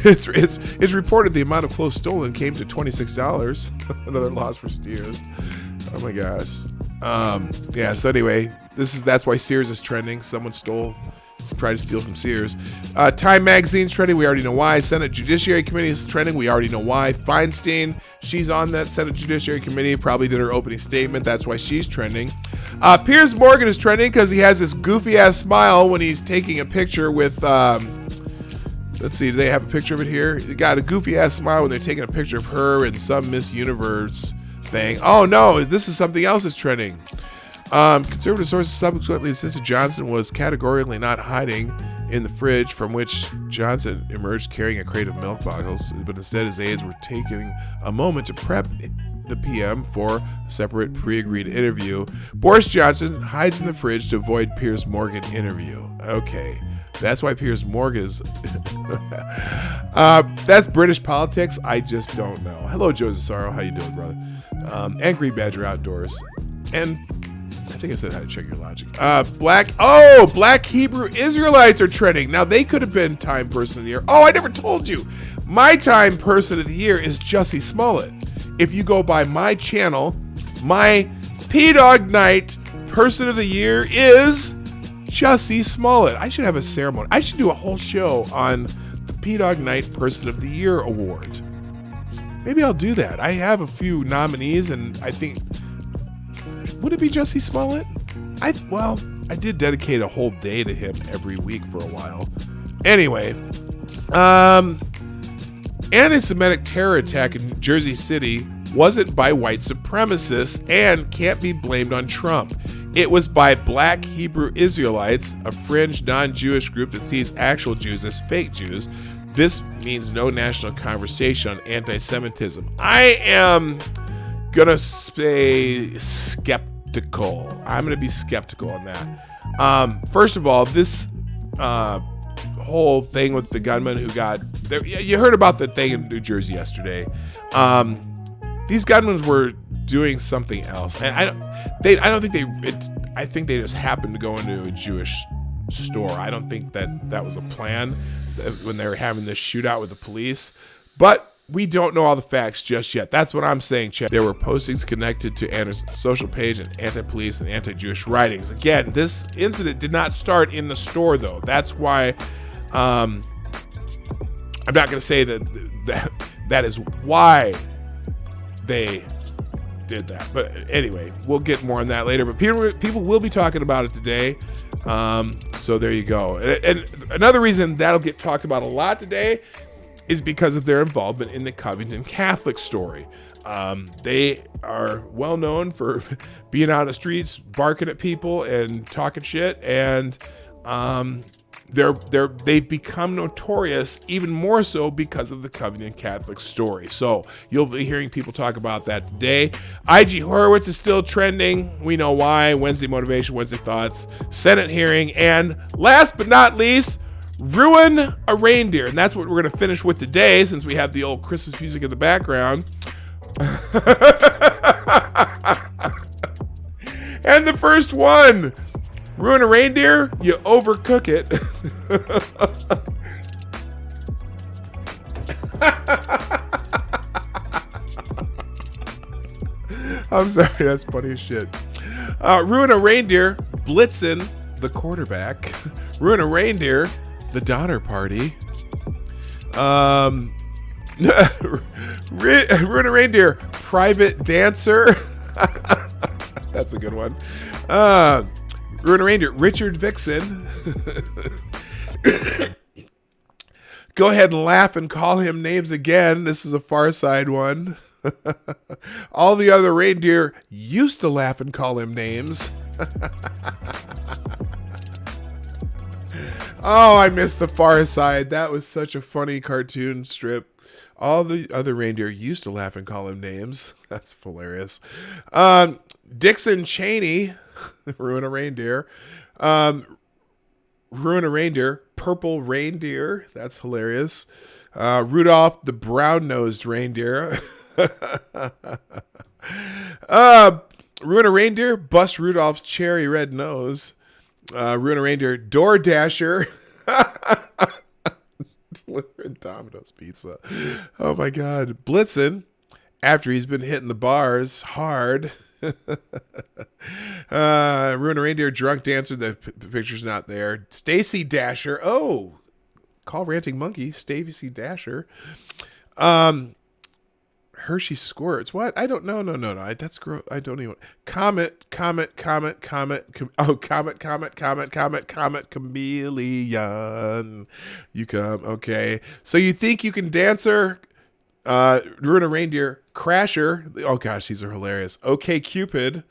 it's reported the amount of clothes stolen came to $26. Another loss for Sears. Oh my gosh. Yeah. So anyway, that's why Sears is trending. Someone tried to steal from Sears. Time Magazine's trending. We already know why. Senate Judiciary Committee is trending. We already know why. Feinstein, she's on that Senate Judiciary Committee. Probably did her opening statement. That's why she's trending. Piers Morgan is trending because he has this goofy ass smile when he's taking a picture with. Let's see. Do they have a picture of it here? They got a goofy ass smile when they're taking a picture of her in some Miss Universe thing. Oh no, this is something else that's trending. Conservative sources subsequently insisted Johnson was categorically not hiding in the fridge from which Johnson emerged carrying a crate of milk bottles, but instead his aides were taking a moment to prep the PM for a separate pre-agreed interview. Boris Johnson hides in the fridge to avoid Piers Morgan interview. Okay, that's why Piers Morgan is... that's British politics. I just don't know. Hello, Joe Cesaro. How you doing, brother? And Green Badger Outdoors. And... I think I said how to check your logic. Black Hebrew Israelites are trending. Now, they could have been Time Person of the Year. Oh, I never told you. My Time Person of the Year is Jussie Smollett. If you go by my channel, my P-Dog Night Person of the Year is Jussie Smollett. I should have a ceremony. I should do a whole show on the P-Dog Night Person of the Year award. Maybe I'll do that. I have a few nominees, and I think... Would it be Jussie Smollett? I did dedicate a whole day to him every week for a while. Anyway, anti-Semitic terror attack in Jersey City wasn't by white supremacists and can't be blamed on Trump. It was by Black Hebrew Israelites, a fringe non-Jewish group that sees actual Jews as fake Jews. This means no national conversation on anti-Semitism. I am gonna say skeptical. I'm gonna be skeptical on that. First of all, this whole thing with the gunman who got there, you heard about the thing in New Jersey yesterday. These gunmen were doing something else, and I think they just happened to go into a Jewish store. I don't think that was a plan when they were having this shootout with the police, but we don't know all the facts just yet. That's what I'm saying, Chad. There were postings connected to Anderson's social page and anti-police and anti-Jewish writings. Again, this incident did not start in the store, though. That's why I'm not going to say that is why they did that. But anyway, we'll get more on that later. But people will be talking about it today. So there you go. And another reason that'll get talked about a lot today is because of their involvement in the Covington Catholic story. They are well known for being out on the streets, barking at people and talking shit, and they've become notorious even more so because of the Covington Catholic story. So you'll be hearing people talk about that today. IG Horowitz is still trending. We know why. Wednesday Motivation, Wednesday Thoughts, Senate hearing, and last but not least, Ruin a Reindeer. And that's what we're going to finish with today, since we have the old Christmas music in the background. And the first one, ruin a reindeer, you overcook it. I'm sorry, that's funny as shit. Ruin a Reindeer, Blitzen, the quarterback. Ruin a Reindeer, the Donner Party. Ruin a Reindeer, Private Dancer. That's a good one. Ruin a Reindeer, Richard Vixen. Go ahead and laugh and call him names again. This is a Far Side one. All the other reindeer used to laugh and call him names. Oh, I missed the Far Side. That was such a funny cartoon strip. All the other reindeer used to laugh and call him names. That's hilarious. Dixon Cheney, Ruin a Reindeer. Ruin a Reindeer, Purple Reindeer. That's hilarious. Rudolph the Brown-Nosed Reindeer. Ruin a reindeer, bust Rudolph's cherry red nose. Ruin a reindeer, Door Dasher. Delivering Domino's pizza. Oh my God. Blitzen, after he's been hitting the bars hard. Ruin a reindeer, drunk dancer. The picture's not there. Stacy Dasher. Oh, call ranting monkey. Stacy Dasher. Hershey squirts. What? I don't know. No. That's gross. I don't even. Comet. Oh, comet. Chameleon. You come. Okay. So you think you can dancer? Ruin a reindeer. Crasher. Oh gosh, these are hilarious. Okay, Cupid.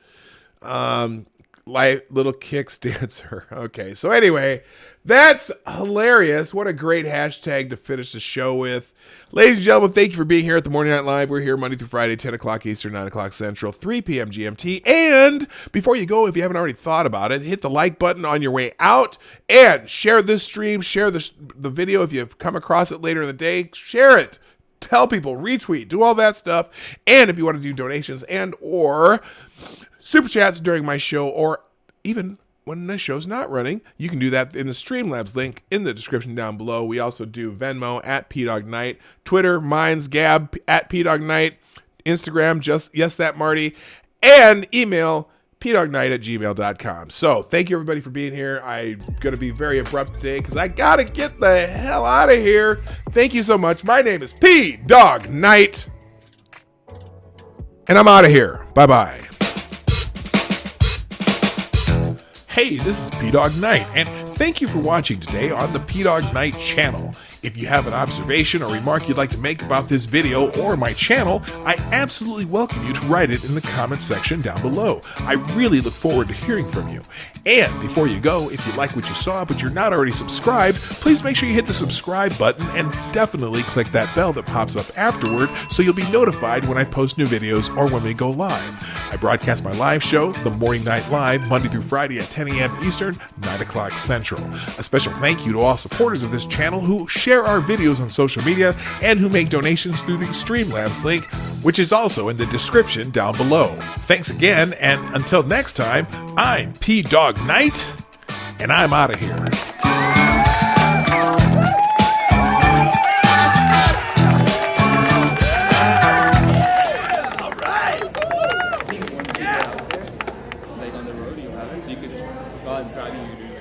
Like little kicks dancer. Okay. So anyway, that's hilarious. What a great hashtag to finish the show with. Ladies and gentlemen, thank you for being here at the Morning Night Live. We're here Monday through Friday, 10 o'clock Eastern, 9 o'clock Central, 3 p.m. GMT. And before you go, if you haven't already thought about it, hit the like button on your way out and share this stream, share the video. If you've come across it later in the day, share it. Tell people, retweet, do all that stuff. And if you want to do donations and or super chats during my show, or even when the show's not running, you can do that in the Streamlabs link in the description down below. We also do Venmo at PDogKnight, Twitter, mine's Gab at PDogKnight, Instagram, just yes that Marty, and email pdogknight@gmail.com. So thank you everybody for being here. I'm going to be very abrupt today because I got to get the hell out of here. Thank you so much. My name is PDogKnight, and I'm out of here. Bye-bye. Hey, this is PDogKnight, and thank you for watching today on the PDogKnight channel. If you have an observation or remark you'd like to make about this video or my channel, I absolutely welcome you to write it in the comment section down below. I really look forward to hearing from you. And before you go, if you like what you saw but you're not already subscribed, please make sure you hit the subscribe button and definitely click that bell that pops up afterward so you'll be notified when I post new videos or when we go live. I broadcast my live show, The Morning Night Live, Monday through Friday at 10 a.m. Eastern, 9 o'clock Central. A special thank you to all supporters of this channel who share our videos on social media and who make donations through the Streamlabs link, which is also in the description down below. Thanks again, and until next time, I'm PDogKnight, and I'm out of here. Like on the road, you have it, so you could just go out and drive. You